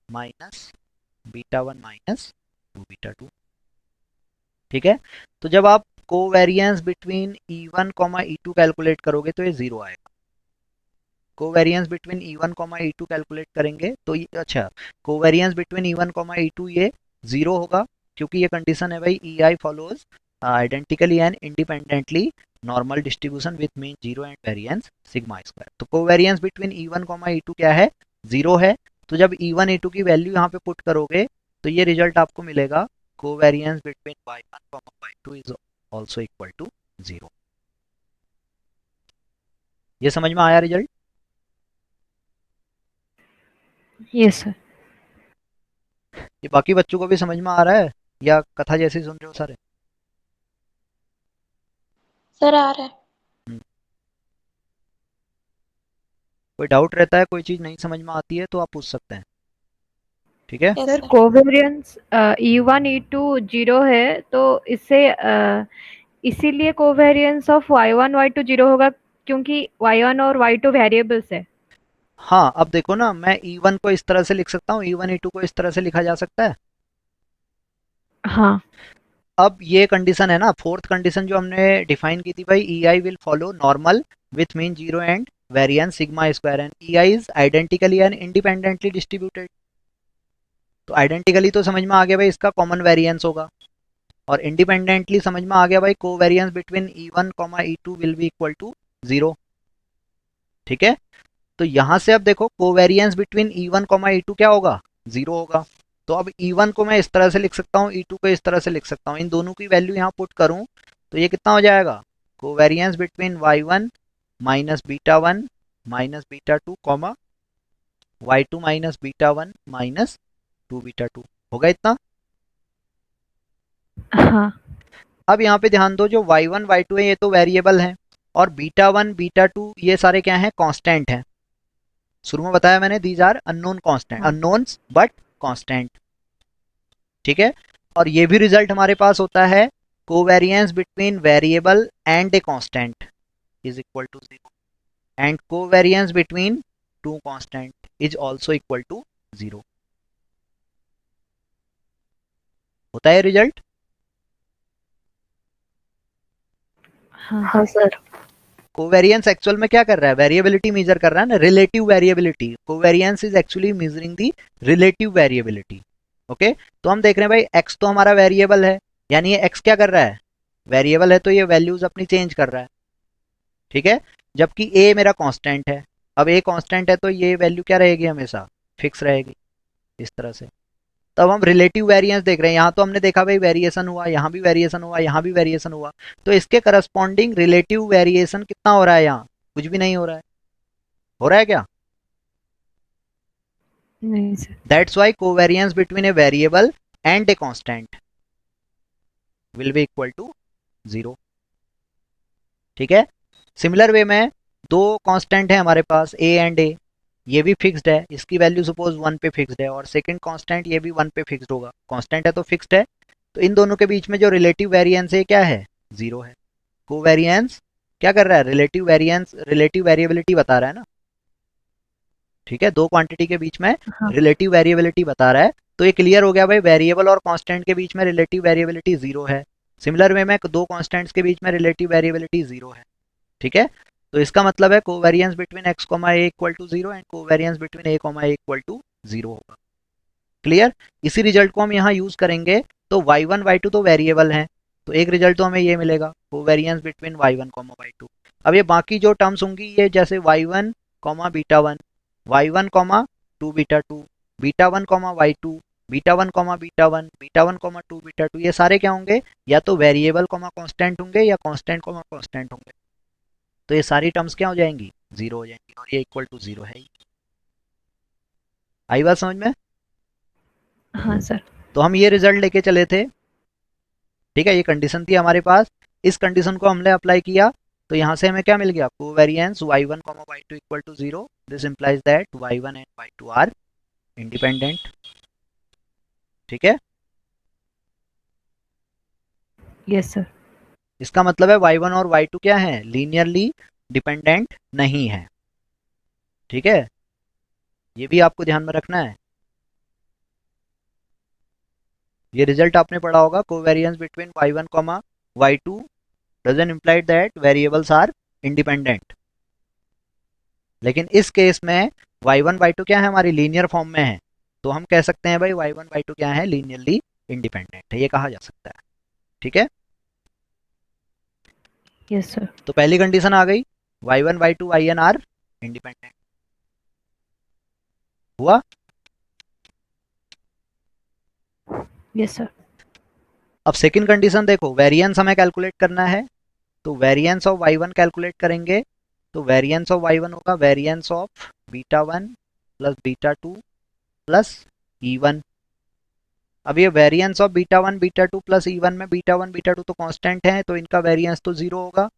minus beta 1 minus 2 beta 2। ठीक है, तो जब आप covariance between E1 comma E2 calculate करोगे तो ये जीरो आएगा। Covariance between E1 comma E2 calculate करेंगे तो ये अच्छा, covariance between E1 comma E2 ये जीरो होगा, क्योंकि ये कंडीशन है भाई EI follows identically and independently normal distribution with mean zero and variance sigma square. तो covariance between E1 comma E2 क्या है, जीरो है। तो जब E1 E2 की वैल्यू यहाँ पे पुट करोगे तो ये रिजल्ट आपको मिलेगा, covariance between Y1 comma Y2 is also equal to zero. ये समझ में आया रिजल्ट? Yes sir. ये बाकी बच्चों को भी समझ में आ रहा है या कथा जैसी सुन रहे हो सारे? सर आ रहा है। हम्म। कोई डाउट रहता है, कोई चीज नहीं समझ में आती है तो आप पूछ सकते हैं, ठीक है? Yes sir sir. Covariance E1 E2 zero है तो इससे इसीलिए covariance of Y1 Y2 zero होगा क्योंकि Y1 और Y2 वेरिएबल्स है। हाँ, अब देखो ना, मैं E1 को इस तरह से लिख सकता हूँ, E1 E2 को इस तरह से लिखा जा सकता है। हाँ अब ये कंडीशन है ना, फोर्थ कंडीशन जो हमने डिफाइन की थी भाई, EI will follow normal with mean zero and variance sigma square and EI is identically and independently distributed. तो आइडेंटिकली तो समझ में आ गया भाई, इसका कॉमन वेरिएंस होगा, और इंडिपेंडेंटली समझ में आ गया भाई, covariance between E1 comma E2 will be equal to zero. ठीक है, तो यहां से अब देखो covariance between E1 comma E2 क्या होगा, जीरो होगा। तो अब E1 को मैं इस तरह से लिख सकता हूँ, E2 को इस तरह से लिख सकता हूँ, इन दोनों की वैल्यू यहाँ पुट करूँ तो ये कितना हो जाएगा, covariance between Y1 minus beta 1 minus beta 2 comma Y2 minus beta 1 minus 2 beta 2 होगा इतना। हाँ अब यहाँ पे ध्यान दो, जो Y1 Y2 है ये तो वेरिएबल है, और beta 1 beta 2 ये सारे क्या हैं, कांस्टेंट हैं। शुरू में बताया मैंने, दीज आर अननोन कांस्टेंट, हाँ अननोन्स बट कांस्टेंट। ठीक है, और ये भी रिजल्ट हमारे पास होता है, covariance between variable and a constant is equal to zero, and covariance between two constant is also equal to zero. होता है रिजल्ट? हाँ सर। कोवेरिएंस एक्चुअल में क्या कर रहा है, वेरिएबिलिटी मेजर कर रहा है ना, relative variability. Covariance is actually measuring the relative variability. Okay, तो हम देख रहे हैं भाई, x तो हमारा वेरिएबल है, यानी ये x क्या कर रहा है, वेरिएबल है, तो ये वैल्यूज अपनी चेंज कर रहा है। ठीक है, जबकि a मेरा कांस्टेंट है। अब a कांस्टेंट है तो ये वैल्यू क्या रहेगी, हमेशा फिक्स रहेगी, इस तरह से। तब हम रिलेटिव वेरिएंस देख रहे हैं, यहाँ तो हमने देखा भाई वेरिएशन हुआ, यहाँ भी वेरिएशन हुआ, यहाँ भी वेरिएशन हुआ, तो इसके करस्पॉन्डिंग रिलेटिव वेरिएशन कितना हो रहा है, यहाँ कुछ भी नहीं हो रहा है। हो रहा है क्या? नहीं सर। That's why covariance between a variable and a constant will be equal to zero. ठीक है, सिमिलर वे में दो कांस्टेंट है हमारे पास, a एंड a, ये भी फिक्स्ड है, इसकी वैल्यू सपोज 1 पे फिक्स्ड है, और सेकंड कांस्टेंट ये भी 1 पे फिक्स्ड होगा, कांस्टेंट है तो फिक्स्ड है, तो इन दोनों के बीच में जो रिलेटिव वेरिएंस है क्या है, जीरो है। कोवेरिएंस क्या कर रहा है, रिलेटिव वेरिएंस, रिलेटिव वेरिएबिलिटी बता रहा है ना। ठीक है, दो क्वांटिटी के बीच में हाँ रिलेटिव वेरिएबिलिटी बता रहा है, तो ये क्लियर हो गया भाई, वेरिएबल और कांस्टेंट के बीच में रिलेटिव वेरिएबिलिटी जीरो है। सिमिलर वे में दो कांस्टेंट्स के बीच में रिलेटिव वेरिएबिलिटी जीरो है। ठीक है, तो इसका मतलब है covariance between x comma a equal to zero and covariance between a comma a equal to zero होगा। क्लियर, इसी रिजल्ट को हम यहाँ यूज करेंगे, तो y1 y2 तो वेरिएबल हैं, तो एक रिजल्ट तो हमें ये मिलेगा, covariance between y1 comma y2। अब ये बाकी जो टर्म्स होंगी, ये जैसे y1 comma beta 1, y1 comma 2 beta 2, beta 1 comma y2, beta 1 comma beta 1, beta 1 comma 2 beta 2, ये सारे क्या होंगे, या तो वेरिएबल कॉमा कांस्टेंट होंगे या कांस्टेंट कॉमा कांस्टेंट होंगे। तो ये सारी टर्म्स क्या हो जाएंगी, जीरो हो जाएंगी, और ये इक्वल टू जीरो है ही। आई बात समझ में? हाँ सर। तो हम ये रिजल्ट लेके चले थे। ठीक है, ये कंडीशन थी हमारे पास, इस कंडीशन को हमने अप्लाई किया, तो यहाँ से हमें क्या मिल गया, covariance y1 y2 equal to zero, this implies that y1 and y2 are independent. ठीक है, यस सर। इसका मतलब है y1 और y2 क्या है, लीनियरली डिपेंडेंट नहीं है। ठीक है, ये भी आपको ध्यान में रखना है। ये रिजल्ट आपने पढ़ा होगा, covariance between y1 comma y2 doesn't imply that variables are independent. लेकिन इस केस में y1 y2 क्या है, हमारी लीनियर फॉर्म में है, तो हम कह सकते हैं भाई y1 y2 क्या है, लीनियरली इंडिपेंडेंट है, ये कहा जा सकता है। ठीक है, यस सर। तो पहली कंडीशन आ गई, y1 y2 yn are independent. हुआ। Yes sir. अब सेकंड कंडीशन देखो, वेरिएंस हमें कैलकुलेट करना है, तो वेरिएंस ऑफ y1 कैलकुलेट करेंगे, तो वेरिएंस ऑफ y1 होगा variance of beta one plus beta two plus E1. अब ये variance of beta one beta two plus E one में बीटा वन बीटा टू तो कांस्टेंट है, तो इनका वेरिएंस तो जीरो होगा।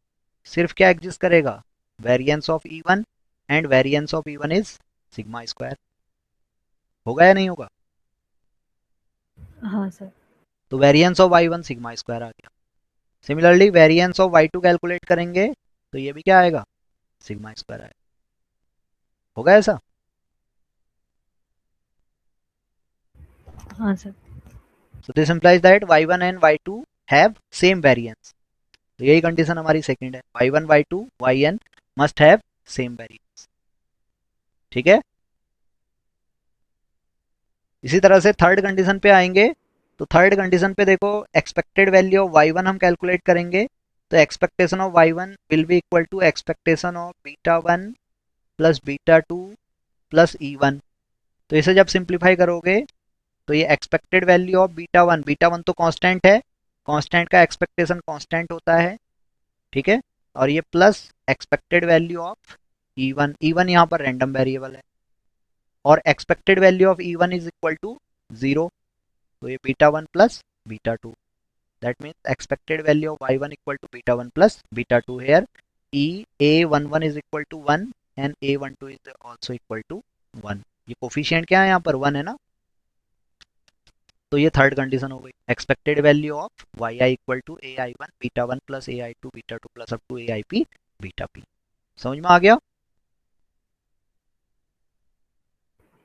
सिर्फ क्या एग्जिस्ट करेगा, variance of E one, and variance of E one is sigma square. होगा या नहीं होगा? हाँ सर। तो variance of Y one sigma square आ गया। Similarly variance of Y two calculate करेंगे, तो ये भी क्या आएगा, सिग्मा स्क्वायर आएगा। होगा ऐसा? हाँ sir. So this implies that y1 and y2 have same variance. तो यही कंडीशन हमारी सेकंड है, y1 y2 yn must have same variance. ठीक है, इसी तरह से थर्ड कंडीशन पे आएंगे, तो थर्ड कंडीशन पे देखो, एक्सपेक्टेड वैल्यू ऑफ y1 हम कैलकुलेट करेंगे, तो expectation of y1 will be equal to expectation of beta one plus beta two plus E one. तो इसे जब सिंप्लीफाई करोगे, तो ये expected value of beta one तो कांस्टेंट है, कांस्टेंट का एक्सपेक्टेशन कांस्टेंट होता है। ठीक है, और ये plus expected value of E one यहाँ पर रैंडम वेरिएबल है, और expected value of E one is equal to zero. तो ये beta one plus beta two, that means expected value of Y one equal to beta one plus beta two. Here E A one one is equal to one and A one two is also equal to one. ये कोफिशिएंट क्या है यहाँ पर, वन है ना। तो ये थर्ड कंडीशन हो गई, expected value of Y I equal to A I one beta one plus A I two beta two plus up to A I P beta P. समझ में आ गया?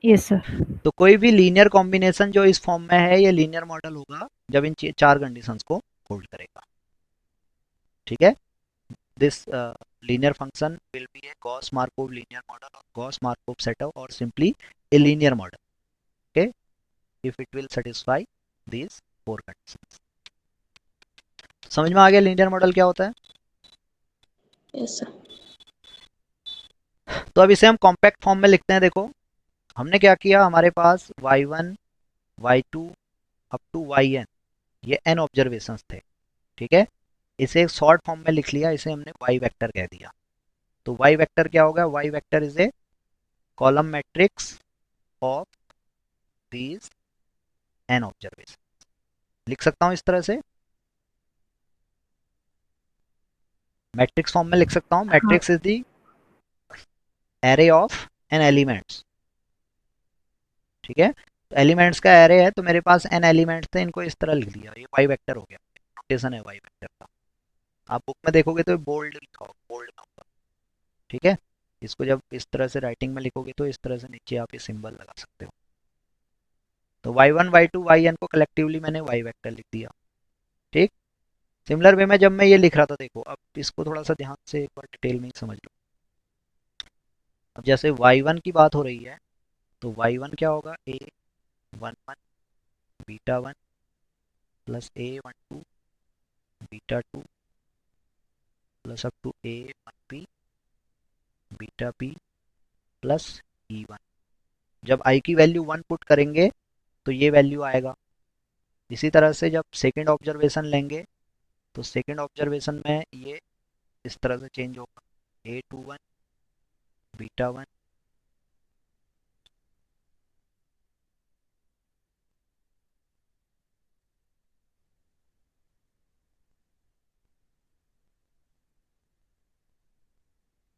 Yes sir. तो कोई भी लीनियर कॉम्बिनेशन जो इस फॉर्म में है, ये लीनियर मॉडल होगा जब इन चार कंडीशंस को होल्ड करेगा। ठीक है, this linear function will be A Gauss Markov linear model और गॉस मार्कोव सेटअप और simply A linear model. Okay, if it will satisfy these four conditions. समझ में आ गया लीनियर मॉडल क्या होता है? Yes sir. तो अब इसे हम कॉम्पैक्ट फॉर्म में लिखते हैं। देखो, हमने क्या किया, हमारे पास y1 y2 up to yn, ये n ऑब्जर्वेशंस थे। ठीक है, इसे एक शॉर्ट फॉर्म में लिख लिया, इसे हमने y वेक्टर कह दिया। तो y वेक्टर क्या होगा, y vector is a column matrix of these n observation. लिख सकता हूँ इस तरह से, मैट्रिक्स फॉर्म में लिख सकता हूँ, हाँ। Matrix is the array of N elements. ठीक है, तो एलिमेंट्स का एरे है, तो मेरे पास n एलिमेंट्स थे, इनको इस तरह लिख दिया, ये y वेक्टर हो गया, नोटेशन है y वेक्टर का। आप बुक में देखोगे तो बोल्ड लिखा होगा, बोल्ड ना होगा। ठीक है, इसको जब इस तरह से राइटिंग में लिखोगे, तो इस तरह से नीचे आप ये सिंबल लगा सकते हो। तो y1 y2 yn को कलेक्टिवली मैंने y वेक्टर लिख दिया। ठीक, सिमिलर वे में जब मैं ये लिख रहा था, देखो अब इसको थोड़ा सा ध्यान से एक बार डिटेल में ही समझ लो। अब जैसे y1 की बात हो रही है, तो y1 क्या होगा, a one one beta one plus A one two beta two plus up to A one P beta P plus E one. जब आई की वैल्यू वन पुट करेंगे, तो ये वैल्यू आएगा। इसी तरह से जब सेकंड ऑब्जर्वेशन लेंगे, तो सेकंड ऑब्जर्वेशन में ये इस तरह से चेंज होगा, ए टू वन बीटा वन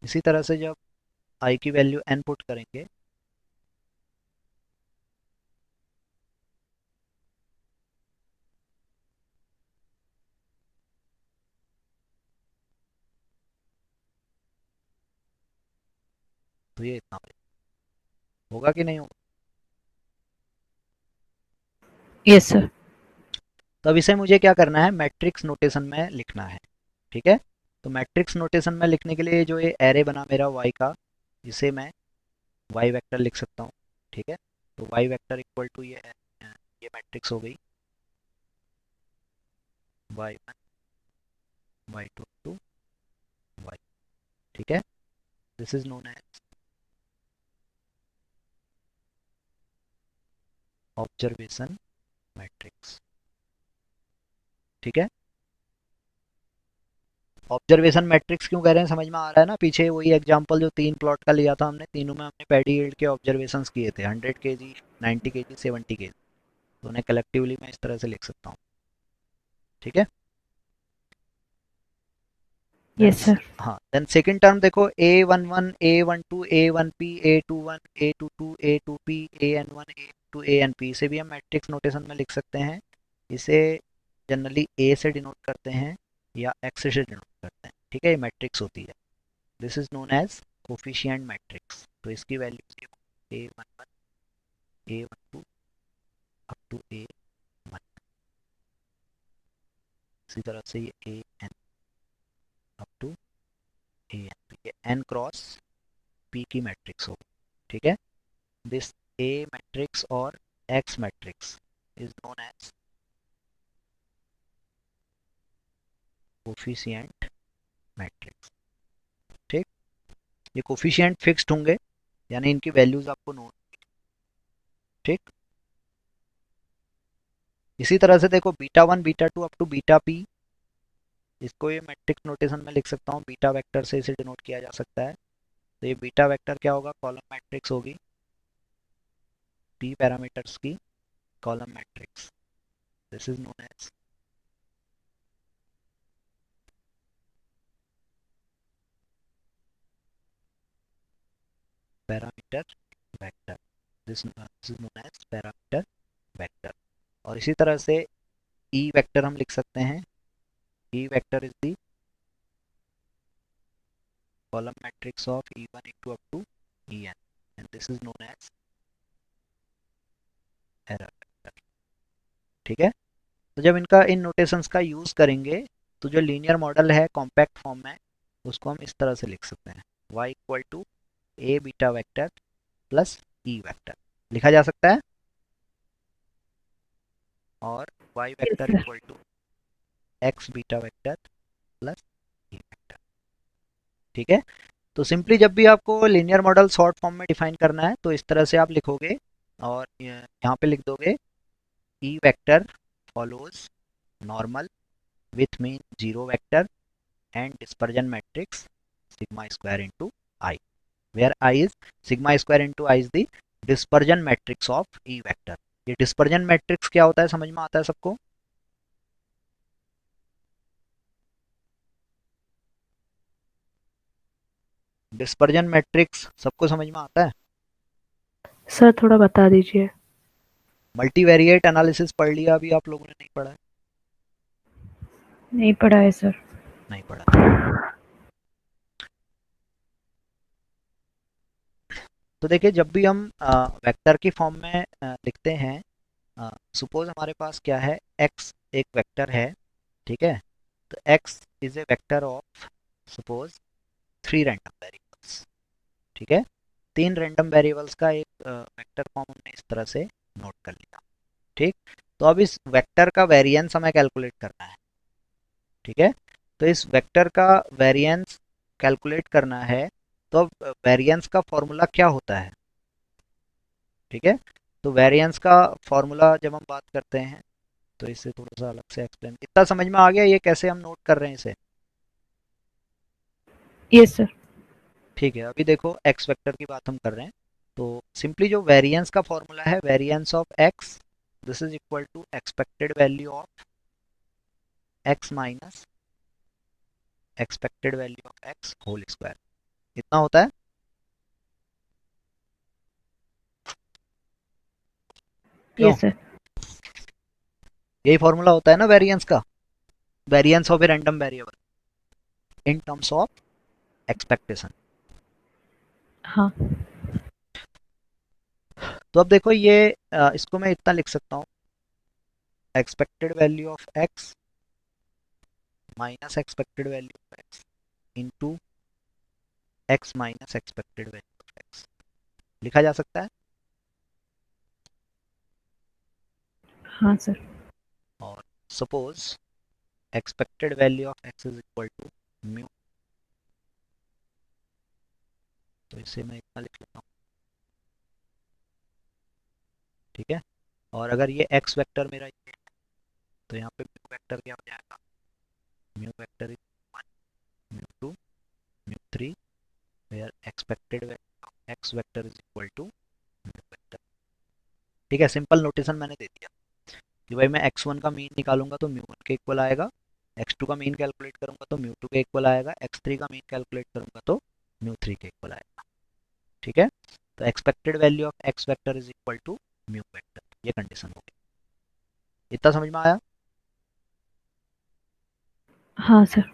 इसी तरह से जब आई की वैल्यू एन पुट करेंगे, तो ये इतना होगा कि नहीं होगा? Yes sir. तो अब इसे मुझे क्या करना है, मैट्रिक्स नोटेशन में लिखना है। ठीक है, तो मैट्रिक्स नोटेशन में लिखने के लिए जो ये एरे बना मेरा वाई का, इसे मैं वाई वेक्टर लिख सकता हूँ। ठीक है, तो वाई वेक्टर इक्वल टू ये मैट्रिक्स हो गई Y one Y two Y. ठीक है, this is known as observation matrix. ठीक है, ऑब्जर्वेशन मैट्रिक्स क्यों कह रहे हैं, समझ में आ रहा है ना? पीछे वही एग्जांपल जो 3 प्लॉट का लिया था हमने, तीनों में हमने पैडी यील्ड के ऑब्जर्वेशंस किए थे, 100 kg, 90 kg, 70 kg। तो उन्हें कलेक्टिवली मैं इस तरह से लिख सकता हूँ। ठीक है, देन यस सर। हाँ, देन सेकंड टर्म देखो, A11, A12, A1P, A21, A22, A2P, AN1, A2, ANP, इसे भी हम मैट्रिक्स नोटेशन में लिख सकते हैं। इसे जनरली A से डिनोट करते हैं या X से डिनोट करते हैं। ठीक है, ये मैट्रिक्स होती है। This is known as coefficient matrix. तो इसकी value A11, A12 up to A1। इसी तरह से ये AN अप टू AN, ये N क्रॉस P की मैट्रिक्स होगी। ठीक है, दिस A मैट्रिक्स और X matrix is known as coefficient matrix. ठीक, ये कोफिशिएंट फिक्स्ड होंगे, यानी इनकी वैल्यूज आपको नोट। ठीक, इसी तरह से देखो beta 1, beta 2 up to beta P, इसको ये मैट्रिक्स नोटेशन में लिख सकता हूँ, बीटा वेक्टर से इसे डिनोट किया जा सकता है। तो ये बीटा वेक्टर क्या होगा, कॉलम मैट्रिक्स होगी, P पैरामीटर्स की column matrix. This is known as parameter vector. This is known as parameter vector. और इसी तरह से E वेक्टर हम लिख सकते हैं, E vector is the column matrix of E1, E2 up to En, and this is known as error vector। ठीक है, तो जब इनका इन नोटेशंस का यूज करेंगे तो जो लीनियर मॉडल है कॉम्पैक्ट फॉर्म में, उसको हम इस तरह से लिख सकते हैं, y equal to A beta vector plus E vector लिखा जा सकता है, और y yes vector sir. Equal to X beta vector plus E vector. ठीक है, तो सिंपली जब भी आपको लीनियर मॉडल शॉर्ट फॉर्म में डिफाइन करना है तो इस तरह से आप लिखोगे, और यहाँ पे लिख दोगे E vector follows normal with mean zero vector and dispersion matrix sigma square into I, where I is sigma square into I is the dispersion matrix of E vector. ये डिस्पर्जन मैट्रिक्स क्या होता है, समझ में आता है सबको? डिस्पर्जन मैट्रिक्स सबको समझ में आता है? सर थोड़ा बता दीजिए। मल्टीवेरिएट एनालिसिस पढ़ लिया अभी आप लोगों ने, नहीं पढ़ा है? नहीं पढ़ा है सर। नहीं पढ़ा। तो देखिए, जब भी हम वेक्टर की फॉर्म में लिखते हैं, सपोज हमारे पास क्या है, x एक वेक्टर है। ठीक है, तो x is a vector of suppose 3 random variables. ठीक है, 3 रैंडम वेरिएबल्स का एक वेक्टर फॉर्म हमने इस तरह से नोट कर लिया। ठीक, तो अब इस वेक्टर का वेरिएंस हमें कैलकुलेट करना है। ठीक है, तो इस वेक्टर का वेरिएंस कैलकुलेट करना है, तो अब वेरिएंस का फॉर्मूला क्या होता है? ठीक है, तो वेरिएंस का फॉर्मूला जब हम बात करते हैं तो इसे थोड़ा सा अलग से एक्सप्लेन, इतना समझ में आ गया ये कैसे हम नोट कर रहे हैं इसे? Yes sir. ठीक है, अभी देखो एक्स वेक्टर की बात हम कर रहे हैं, तो सिंपली जो वेरिएंस का फॉर्मूला है, variance of X, this is equal to expected value of X minus expected value of X whole square, इतना होता है। क्यों? Yes sir. यही फॉर्मूला होता है ना वेरिएंस का, variance of A random variable in terms of expectation. हाँ तो अब देखो ये इसको मैं इतना लिख सकता हूँ, expected value of X minus expected value of X into X minus expected value of X, लिखा जा सकता है। हाँ सर। और suppose expected value of X is equal to mu, तो इसे मैं इतना लिख लेता हूँ, ठीक है। और अगर ये एक्स वेक्टर मेरा ये है, तो यहाँ पे म्यू वेक्टर क्या हो जाएगा, mu vector is 1 mu 2 mu 3 where expected value of X vector is equal to mu vector. ठीक है, सिंपल नोटेशन मैंने दे दिया कि भाई मैं x1 का मीन निकालूंगा तो म्यू वन के इक्वल आएगा, x2 का मीन कैलकुलेट करूंगा तो म्यू टू के इक्वल आएगा, x3 का मीन कैलकुलेट करूंगा तो म्यू थ्री के इक्वल आएगा। ठीक है, तो expected value of X vector is equal to mu vector, ये कंडीशन हो गई। इतना समझ में आया। हाँ सर।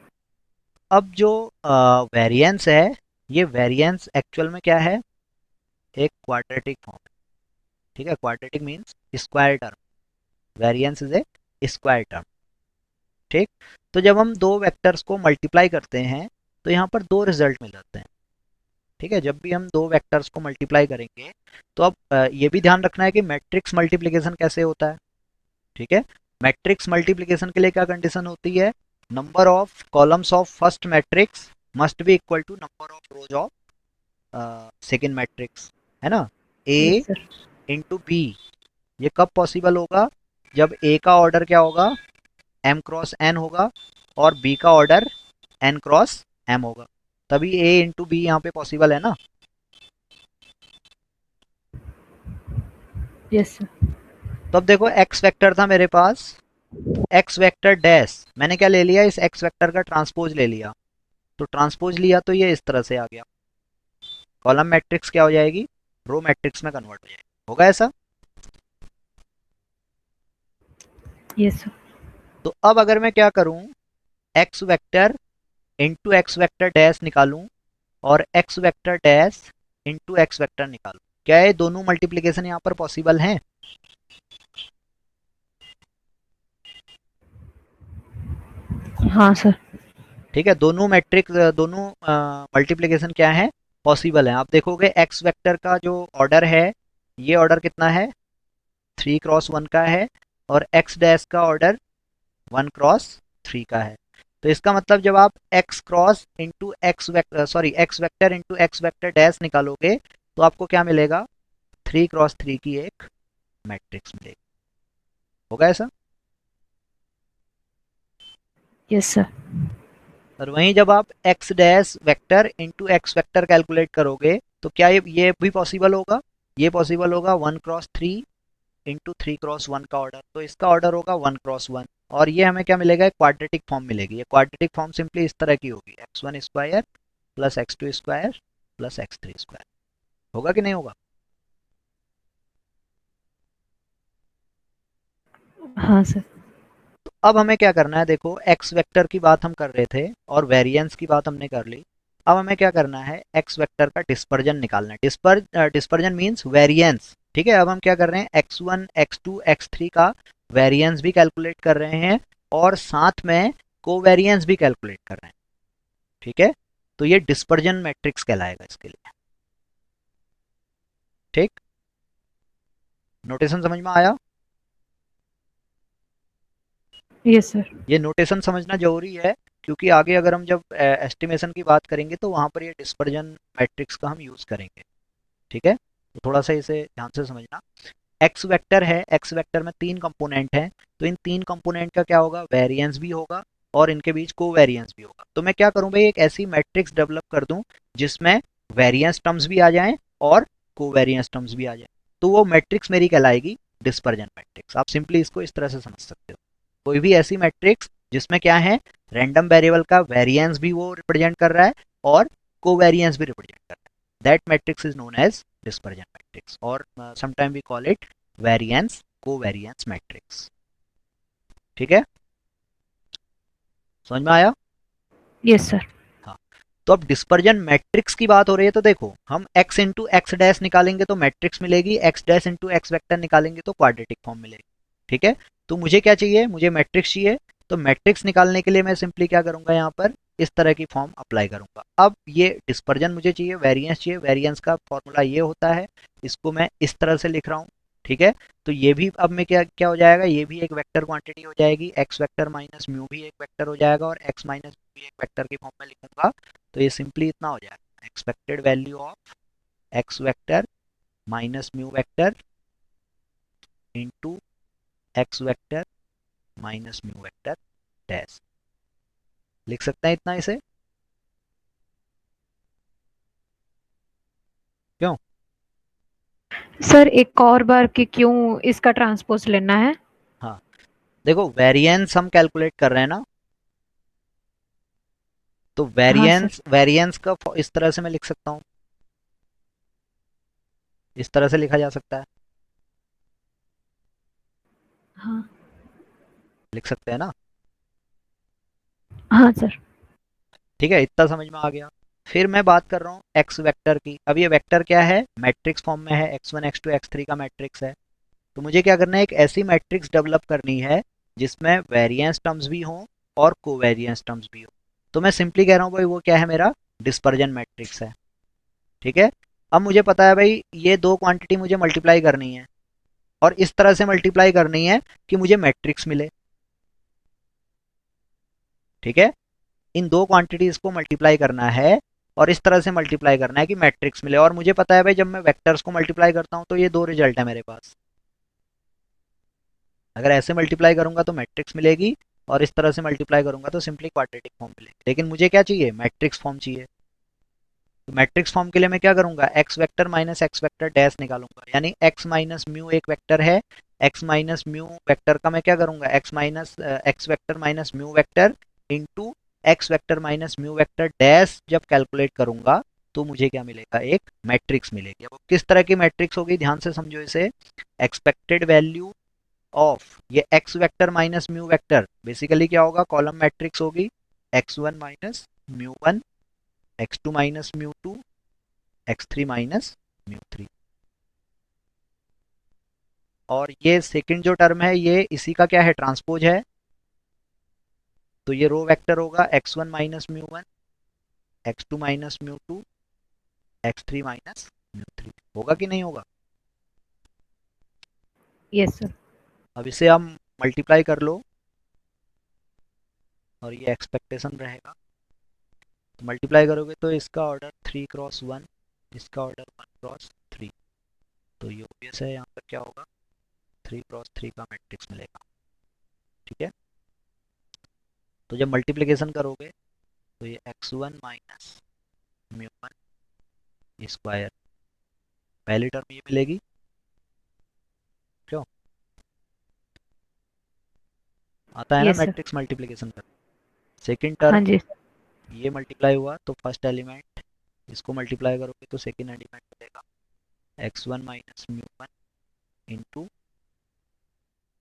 अब जो वेरिएंस है, ये वेरिएंस एक्चुअल में क्या है, एक क्वाड्रेटिक फॉर्म है। ठीक है, quadratic means square term, variance is a square term. ठीक, तो जब हम दो वेक्टर्स को मल्टीप्लाई करते हैं तो यहाँ पर दो रिजल्ट मिल जाते हैं। ठीक है, जब भी हम दो वेक्टर्स को मल्टीप्लाई करेंगे तो अब ये भी ध्यान रखना है कि मैट्रिक्स मल्टीप्लिकेशन कैसे होता है। ठीक है, मैट्रिक्स मल्टीप्लिकेशन के लिए क्या कंडीशन होती है, number of columns of first matrix must be equal to number of rows of second matrix, है ना। Yes A sir. Into B, ये कब पॉसिबल होगा, जब ए का ऑर्डर क्या होगा, एम क्रॉस एन होगा, और बी का ऑर्डर एन क्रॉस एम होगा, तभी ए इंटू बी यहाँ पे पॉसिबल है ना। Yes sir. तो अब देखो एक्स वेक्टर था मेरे पास, एक्स वेक्टर डैश, मैंने क्या ले लिया, इस एक्स वेक्टर का ट्रांसपोज ले लिया, तो ट्रांसपोज लिया तो ये इस तरह से आ गया, कॉलम मैट्रिक्स क्या हो जाएगी, रो मैट्रिक्स में कन्वर्ट हो जाएगी, होगा ऐसा। Yes sir. तो अब अगर मैं क्या करूं, x vector into x vector dash निकालूं और x vector dash into x vector निकालूं, क्या ये दोनों मल्टीप्लीकेशन यहाँ पर पॉसिबल हैं। हाँ सर। ठीक है, दोनों मैट्रिक्स दोनों मल्टीप्लिकेशन क्या है, पॉसिबल है। आप देखोगे एक्स वेक्टर का जो ऑर्डर है, ये ऑर्डर कितना है, 3 क्रॉस 1 का है, और एक्स डैश का ऑर्डर 1 क्रॉस 3 का है। तो इसका मतलब जब आप x cross into x vector, sorry x vector into x vector dash निकालोगे तो आपको क्या मिलेगा, 3 क्रॉस 3 की एक मैट्रिक्स मिलेगी, होगा ऐसा। Yes sir. और वहीं जब आप x dash vector into x vector calculate करोगे तो क्या ये भी पॉसिबल होगा, ये पॉसिबल होगा 1 क्रॉस 3 इंटू 3 क्रॉस 1 का ऑर्डर, तो इसका ऑर्डर होगा 1 क्रॉस 1, और ये हमें क्या मिलेगा, एक क्वाड्रेटिक फॉर्म मिलेगी। ये क्वाड्रेटिक फॉर्म सिंपली इस तरह की होगी, x1 square plus x2 square plus x3 square, होगा कि नहीं होगा। हाँ सर। तो अब हमें क्या करना है, देखो एक्स वेक्टर की बात हम कर रहे थे और वेरिएंस की बात हमने कर ली, अब हमें क्या करना है, एक्स वेक्टर का डिस्पर्जन निकालना है। Dispersion means variance. ठीक है, अब हम क्या कर रहे हैं, x1 x2 x3 का वेरिएंस भी कैलकुलेट कर रहे हैं और साथ में कोवेरिएंस भी कैलकुलेट कर रहे हैं। ठीक है, तो ये डिस्पर्जन मैट्रिक्स कहलाएगा इसके लिए। ठीक, नोटेशन समझ में आया। Yes sir. ये नोटेशन समझना जरूरी है क्योंकि आगे अगर हम जब एस्टिमेशन की बात करेंगे तो वहां पर ये डिस्पर्जन मैट्रिक्स का हम यूज करेंगे। ठीक है, तो थोड़ा सा इसे ध्यान से समझना। एक्स वेक्टर है, एक्स वेक्टर में 3 कंपोनेंट हैं, तो इन 3 कंपोनेंट का क्या होगा, वेरिएंस भी होगा और इनके बीच कोवेरिएंस भी होगा। तो मैं क्या करूं भाई, एक ऐसी मैट्रिक्स डेवलप कर दूं जिसमें वेरिएंस टर्म्स भी आ जाएं और कोवेरिएंस टर्म्स भी आ जाएं, तो वो मैट्रिक्स मेरी कहलाएगी डिस्पर्जन मैट्रिक्स। आप सिंपली इसको इस तरह से समझ सकते हो, कोई भी ऐसी मैट्रिक्स जिसमें क्या है, रैंडम वेरिएबल का वेरिएंस भी वो रिप्रेजेंट कर रहा है और कोवेरिएंस भी रिप्रेजेंट कर रहा है, that matrix is known as dispersion matrix, or sometime we call it variance covariance matrix। ठीक है, समझ में आया। Yes sir. हाँ, तो अब डिस्पर्जन मैट्रिक्स की बात हो रही है, तो देखो हम x इंटू एक्स डैश निकालेंगे तो मैट्रिक्स मिलेगी, x dash into x vector निकालेंगे तो क्वाड्रेटिक फॉर्म मिलेगी। ठीक है, तो मुझे क्या चाहिए, मुझे मैट्रिक्स चाहिए। तो मैट्रिक्स निकालने के लिए मैं सिंपली क्या करूंगा, यहाँ पर इस तरह की फॉर्म अप्लाई करूंगा। अब ये डिस्पर्जन मुझे चाहिए, वेरिएंस चाहिए, वेरिएंस का फॉर्मूला ये होता है, इसको मैं इस तरह से लिख रहा हूँ। ठीक है, तो ये भी अब मैं क्या क्या हो जाएगा, ये भी एक वेक्टर क्वांटिटी हो जाएगी, एक्स वेक्टर माइनस म्यू भी एक वेक्टर हो जाएगा, और एक्स माइनस भी एक वेक्टर की फॉर्म में लिखूंगा। तो ये सिंपली इतना हो जाएगा, expected value of X vector minus mu vector into x vector minus mu vector dash. लिख सकते हैं इतना इसे, क्यों? सर एक और बार कि क्यों इसका ट्रांसपोज लेना है? हाँ, देखो वेरिएंस हम कैलकुलेट कर रहे हैं ना, तो हाँ सर। वेरिएंस वेरिएंस का इस तरह से मैं लिख सकता हूँ, इस तरह से लिखा जा सकता है, हाँ। लिख सकते हैं ना। हाँ सर। ठीक है, इतना समझ में आ गया। फिर मैं बात कर रहा हूँ एक्स वेक्टर की। अब ये वेक्टर क्या है, मैट्रिक्स फॉर्म में है, x1 x2 x3 का मैट्रिक्स है। तो मुझे क्या करना है, एक ऐसी मैट्रिक्स डेवलप करनी है जिसमें वेरिएंस टर्म्स भी हों और कोवेरिएंस टर्म्स भी हो। तो मैं सिंपली कह रहा हूँ भाई, वो क्या है, मेरा डिस्पर्जन मैट्रिक्स है। ठीक है, अब मुझे पता है भाई ये दो क्वांटिटी मुझे मल्टीप्लाई करनी है, और इस तरह से मल्टीप्लाई करनी है कि मुझे मैट्रिक्स मिले। ठीक है, इन दो क्वांटिटीज को मल्टीप्लाई करना है, और इस तरह से मल्टीप्लाई करना है कि मैट्रिक्स मिले। और मुझे पता है भाई, जब मैं वेक्टर्स को मल्टीप्लाई करता हूँ तो ये दो रिजल्ट है मेरे पास। अगर ऐसे मल्टीप्लाई करूंगा तो मैट्रिक्स मिलेगी, और इस तरह से मल्टीप्लाई करूंगा तो सिंपली क्वाड्रेटिक फॉर्म मिलेगी। लेकिन मुझे क्या चाहिए, मैट्रिक्स फॉर्म चाहिए। तो मैट्रिक्स फॉर्म के लिए मैं क्या करूंगा, x vector minus x vector dash निकालूंगा, यानी एक्स माइनस म्यू एक वेक्टर है, एक्स माइनस म्यू वेक्टर का मैं क्या करूंगा, x minus x vector minus mu vector into x vector minus mu vector dash जब कैलकुलेट करूंगा तो मुझे क्या मिलेगा, एक मैट्रिक्स मिलेगी। अब किस तरह की मैट्रिक्स होगी, ध्यान से समझो इसे। एक्सपेक्टेड वैल्यू ऑफ ये x vector minus mu vector basically क्या होगा, कॉलम मैट्रिक्स होगी, x1 minus mu one, x2 minus mu to, x3 minus mu three. और ये सेकंड जो टर्म है ये इसी का क्या है, ट्रांसपोज है। तो ये रो वेक्टर होगा x1 minus mu one, x2 minus mu to, x3 minus mu three. होगा कि नहीं होगा? Yes sir. अब इसे हम मल्टीप्लाई कर लो, और ये एक्सपेक्टेशन रहेगा। तो मल्टीप्लाई करोगे तो इसका ऑर्डर 3 क्रॉस 1, इसका ऑर्डर 1 क्रॉस 3। तो ये ऑब्वियस है, यहाँ पर क्या होगा, 3 क्रॉस 3 का मैट्रिक्स मिलेगा। ठीक है, तो जब मल्टीप्लिकेशन करोगे तो ये x1 minus mu one square, पहली टर्म ये मिलेगी, क्यों? आता है ना यस सर। मैट्रिक्स मल्टीप्लिकेशन कर। सेकंड हाँ टर्म जी। ये मल्टीप्लाई हुआ तो फर्स्ट एलिमेंट, इसको मल्टीप्लाई करोगे तो सेकंड एलिमेंट मिलेगा, x1 minus mu one into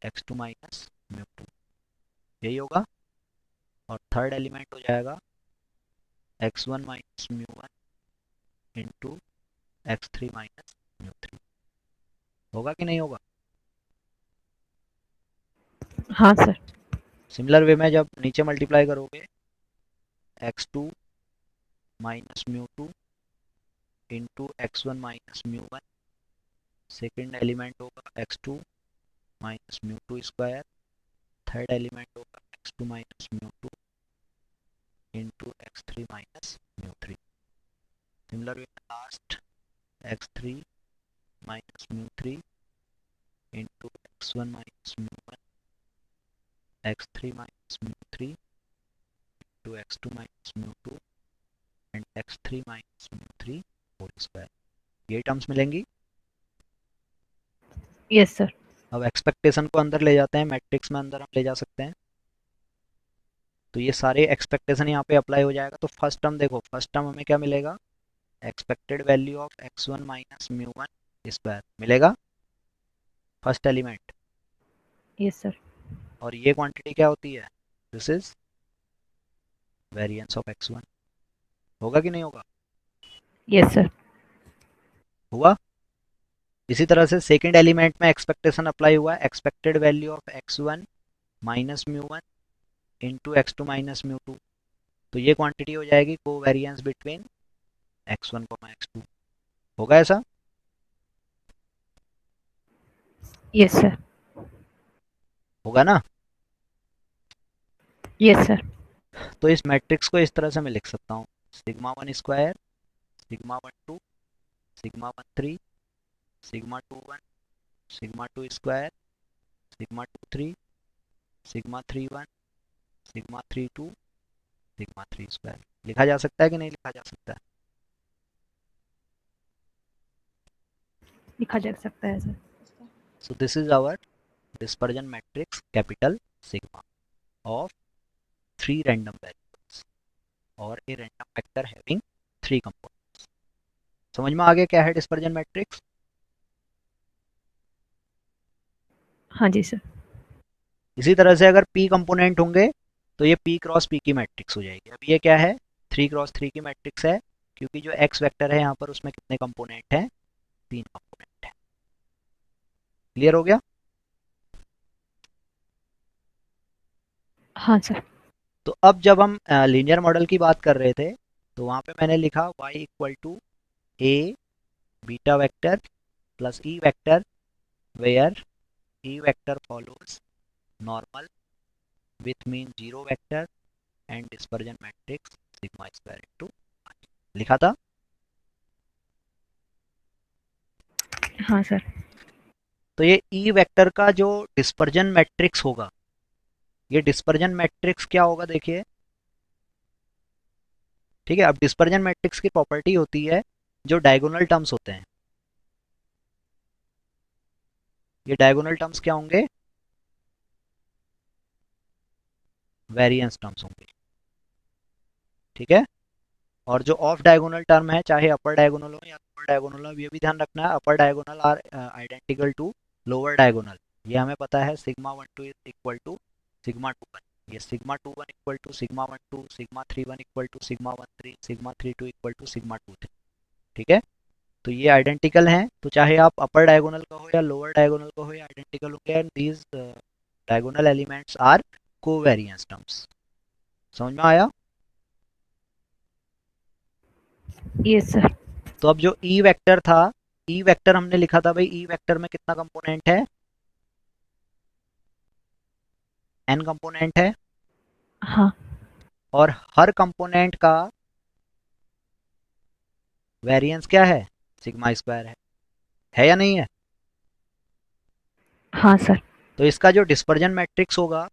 x2 minus mu to, यही होगा। और थर्ड एलिमेंट हो जाएगा x1 minus mu one into x3 minus mu three. होगा कि नहीं होगा? हाँ सर। सिमिलर वे में जब नीचे मल्टीप्लाई करोगे, x2 minus mu two into x1 minus mu one, second element होगा x2 minus mu two square, third element होगा x2 minus mu two into x3 minus mu three. Similar way में last x3 minus mu three into x1 minus mu one, x3 minus mu three into x2 minus mu two and x3 minus mu three whole square. ये टर्म्स मिलेंगी। Yes sir. अब एक्सपेक्टेशन को अंदर ले जाते हैं, मैट्रिक्स में अंदर हम ले जा सकते हैं। तो ये सारे एक्सपेक्टेशन यहाँ पे अप्लाई हो जाएगा। तो फर्स्ट टर्म देखो, फर्स्ट टर्म हमें क्या मिलेगा, expected value of x1 minus mu one square मिलेगा, फर्स्ट एलिमेंट। Yes sir. और ये क्वांटिटी क्या होती है, this is variance of x1। होगा कि नहीं होगा? Yes sir. हुआ। इसी तरह से सेकंड एलिमेंट में एक्सपेक्टेशन अप्लाई हुआ, expected value of x1 minus mu one into x2 minus mu to, तो ये क्वांटिटी हो जाएगी कोवेरिएंस बिटवीन x1 x2। होगा ऐसा? Yes sir. होगा ना? Yes sir. तो इस मैट्रिक्स को इस तरह से मैं लिख सकता हूँ, sigma one square, sigma one two, sigma one three, sigma two one, sigma two square, sigma two three, sigma three one, sigma three two, sigma three square. लिखा जा सकता है कि नहीं लिखा जा सकता है? लिखा जा सकता है sir. So this is our dispersion matrix capital sigma of three random variables or a random vector having three components। समझ में आ गया क्या है dispersion matrix? हाँ जी सर। इसी तरह से अगर p कंपोनेंट होंगे तो ये p क्रॉस p की मैट्रिक्स हो जाएगी। अब ये क्या है? 3 क्रॉस 3 की मैट्रिक्स है, क्योंकि जो x वेक्टर है यहाँ पर उसमें कितने कंपोनेंट हैं? 3 कंपोनेंट है। क्लियर हो गया? हाँ सर। तो अब जब हम लीनियर मॉडल की बात कर रहे थे तो वहाँ पे मैंने लिखा y equal to a beta vector plus e vector where e vector follows normal with mean zero vector and dispersion matrix sigma square into लिखा था। हाँ सर। तो ये e वेक्टर का जो डिस्पर्जन मैट्रिक्स होगा, ये डिस्पर्जन मैट्रिक्स क्या होगा देखिए। ठीक है, अब डिस्पर्जन मैट्रिक्स की प्रॉपर्टी होती है जो डायगोनल टर्म्स होते हैं, ये डायगोनल टर्म्स क्या होंगे? वेरिएंस टर्म्स होंगे। ठीक है, और जो ऑफ डायगोनल टर्म है, चाहे अपर डायगोनल हो या लोअर डायगोनल हो, ये भी ध्यान रखना है, upper diagonal are identical to lower diagonal. ये हमें पता है, sigma one two equal to sigma two one, ये sigma two one equal to sigma one two, sigma three one equal to sigma one three, sigma three two equal to sigma two three. ठीक है, तो ये आइडेंटिकल हैं, तो चाहे आप अपर डायगोनल का हो या लोअर डायगोनल का हो, ये आइडेंटिकल होंगे, and these diagonal elements are covariance terms. समझ में आया? Yes sir. तो अब जो ई वेक्टर था, ई वेक्टर हमने लिखा था भाई, ई वेक्टर में कितना कंपोनेंट है? एन कंपोनेंट है, हाँ। और हर कंपोनेंट का वेरिएंस क्या है? सिग्मा स्क्वायर है या नहीं है? हाँ सर। तो इसका जो डिस्पर्जन मैट्रिक्स होगा,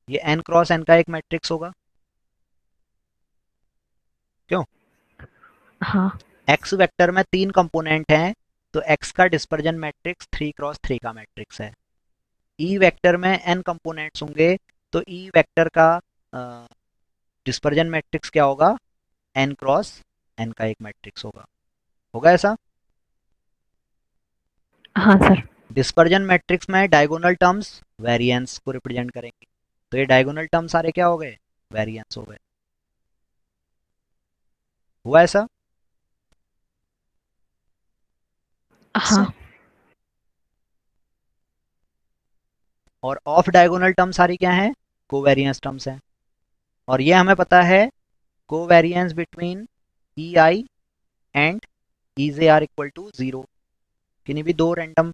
ये एन क्रॉस एन का एक मैट्रिक्स होगा। क्यों? हाँ। एक्स वेक्टर में 3 कंपोनेंट हैं, तो एक्स का डिस्पर्जन मैट्रिक्स 3 क्रॉस 3 का मैट्रिक्स है। ई वेक्टर में एन कंपोनेंट्स होंगे, तो ई वेक्टर का डिस्पर्जन मैट्रिक्स क्या होगा? एन क्रॉस एन का एक मैट्रिक्स होगा। होगा ऐसा? हाँ सर। डिस्पर्जन मैट्रिक्स में डायगोनल टर्म्स वेरिएंस को रिप्रेजेंट करेंगे, तो ये डायगोनल टर्म्स सारे क्या हो गए? वेरिएंस हो गए। हुआ ऐसा? हाँ। और ऑफ डायगोनल टर्म सारी क्या है? कोवेरिएंस टर्म्स हैं, और ये हमें पता है covariance between E I and E J are equal to zero. किन्हीं भी दो रैंडम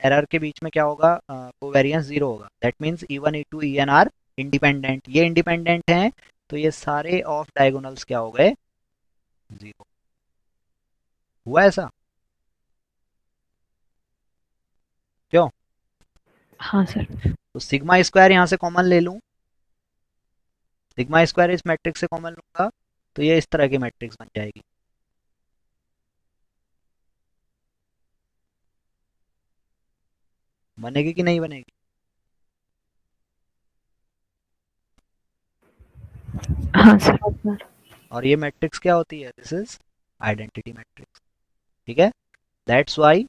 एरर के बीच में क्या होगा? कोवेरिएंस जीरो होगा। That means E one E two E N are independent, ये इंडिपेंडेंट हैं, तो ये सारे ऑफ डायगोनल्स क्या हो गए? जीरो। हुआ ऐसा? क्यों? हाँ सर। तो सिग्मा स्क्वायर यहाँ से कॉमन ले लूँ, सिग्मा स्क्वायर इस मैट्रिक्स से कॉमन लूंगा, तो ये इस तरह की मैट्रिक्स बन जाएगी। बनेगी कि नहीं बनेगी? हाँ सर। और ये मैट्रिक्स क्या होती है? This is identity matrix. ठीक है, that's why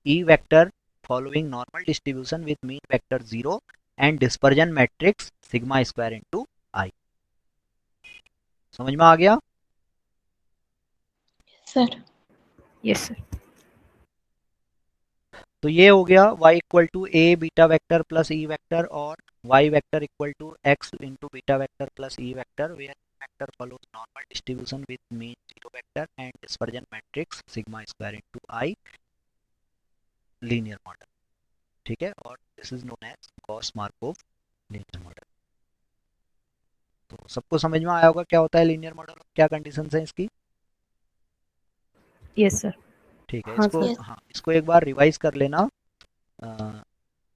E vector following normal distribution with mean vector 0 and dispersion matrix sigma square into I. समझ में आ गया? Sir yes sir. तो ये हो गया y equal to A beta vector plus E vector और y vector equal to x into beta vector plus E vector where vector follows normal distribution with mean zero vector and dispersion matrix sigma square into I linear model. ठीक है, और this is known as Gauss Markov linear model. तो सबको समझ में आया होगा क्या होता है लीनियर मॉडल और क्या कंडीशंस हैं इसकी। Yes sir. ठीक है, हाँ इसको सर। यस हाँ इसको एक बार रिवाइज कर लेना।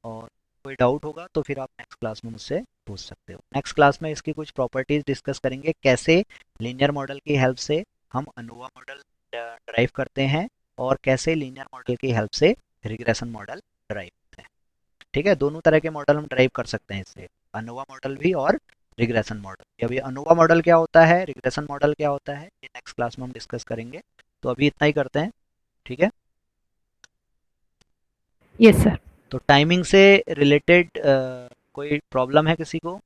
और कोई डाउट होगा तो फिर आप नेक्स्ट क्लास में मुझसे पूछ सकते हो। नेक्स्ट क्लास में इसकी कुछ प्रॉपर्टीज डिस्कस करेंगे, कैसे लीनियर मॉडल की हेल्प से हम अनोवा मॉडल ड्राइव करते हैं और कैसे लीनियर मॉडल की हेल्प से रिग्रेशन मॉडल ड्राइव करते हैं। ठीक है, दोनों तरह के मॉडल हम ड्राइव कर सकते हैं इससे, अनोवा मॉडल भी और रिग्रेशन मॉडल। अभी अनोवा मॉडल क्या होता है, रिग्रेशन मॉडल क्या होता है, ये नेक्स्ट क्लास में हम डिस्कस करेंगे। तो अभी इतना ही करते हैं। ठीक है, यस सर। तो टाइमिंग से रिलेटेड कोई प्रॉब्लम है किसी को?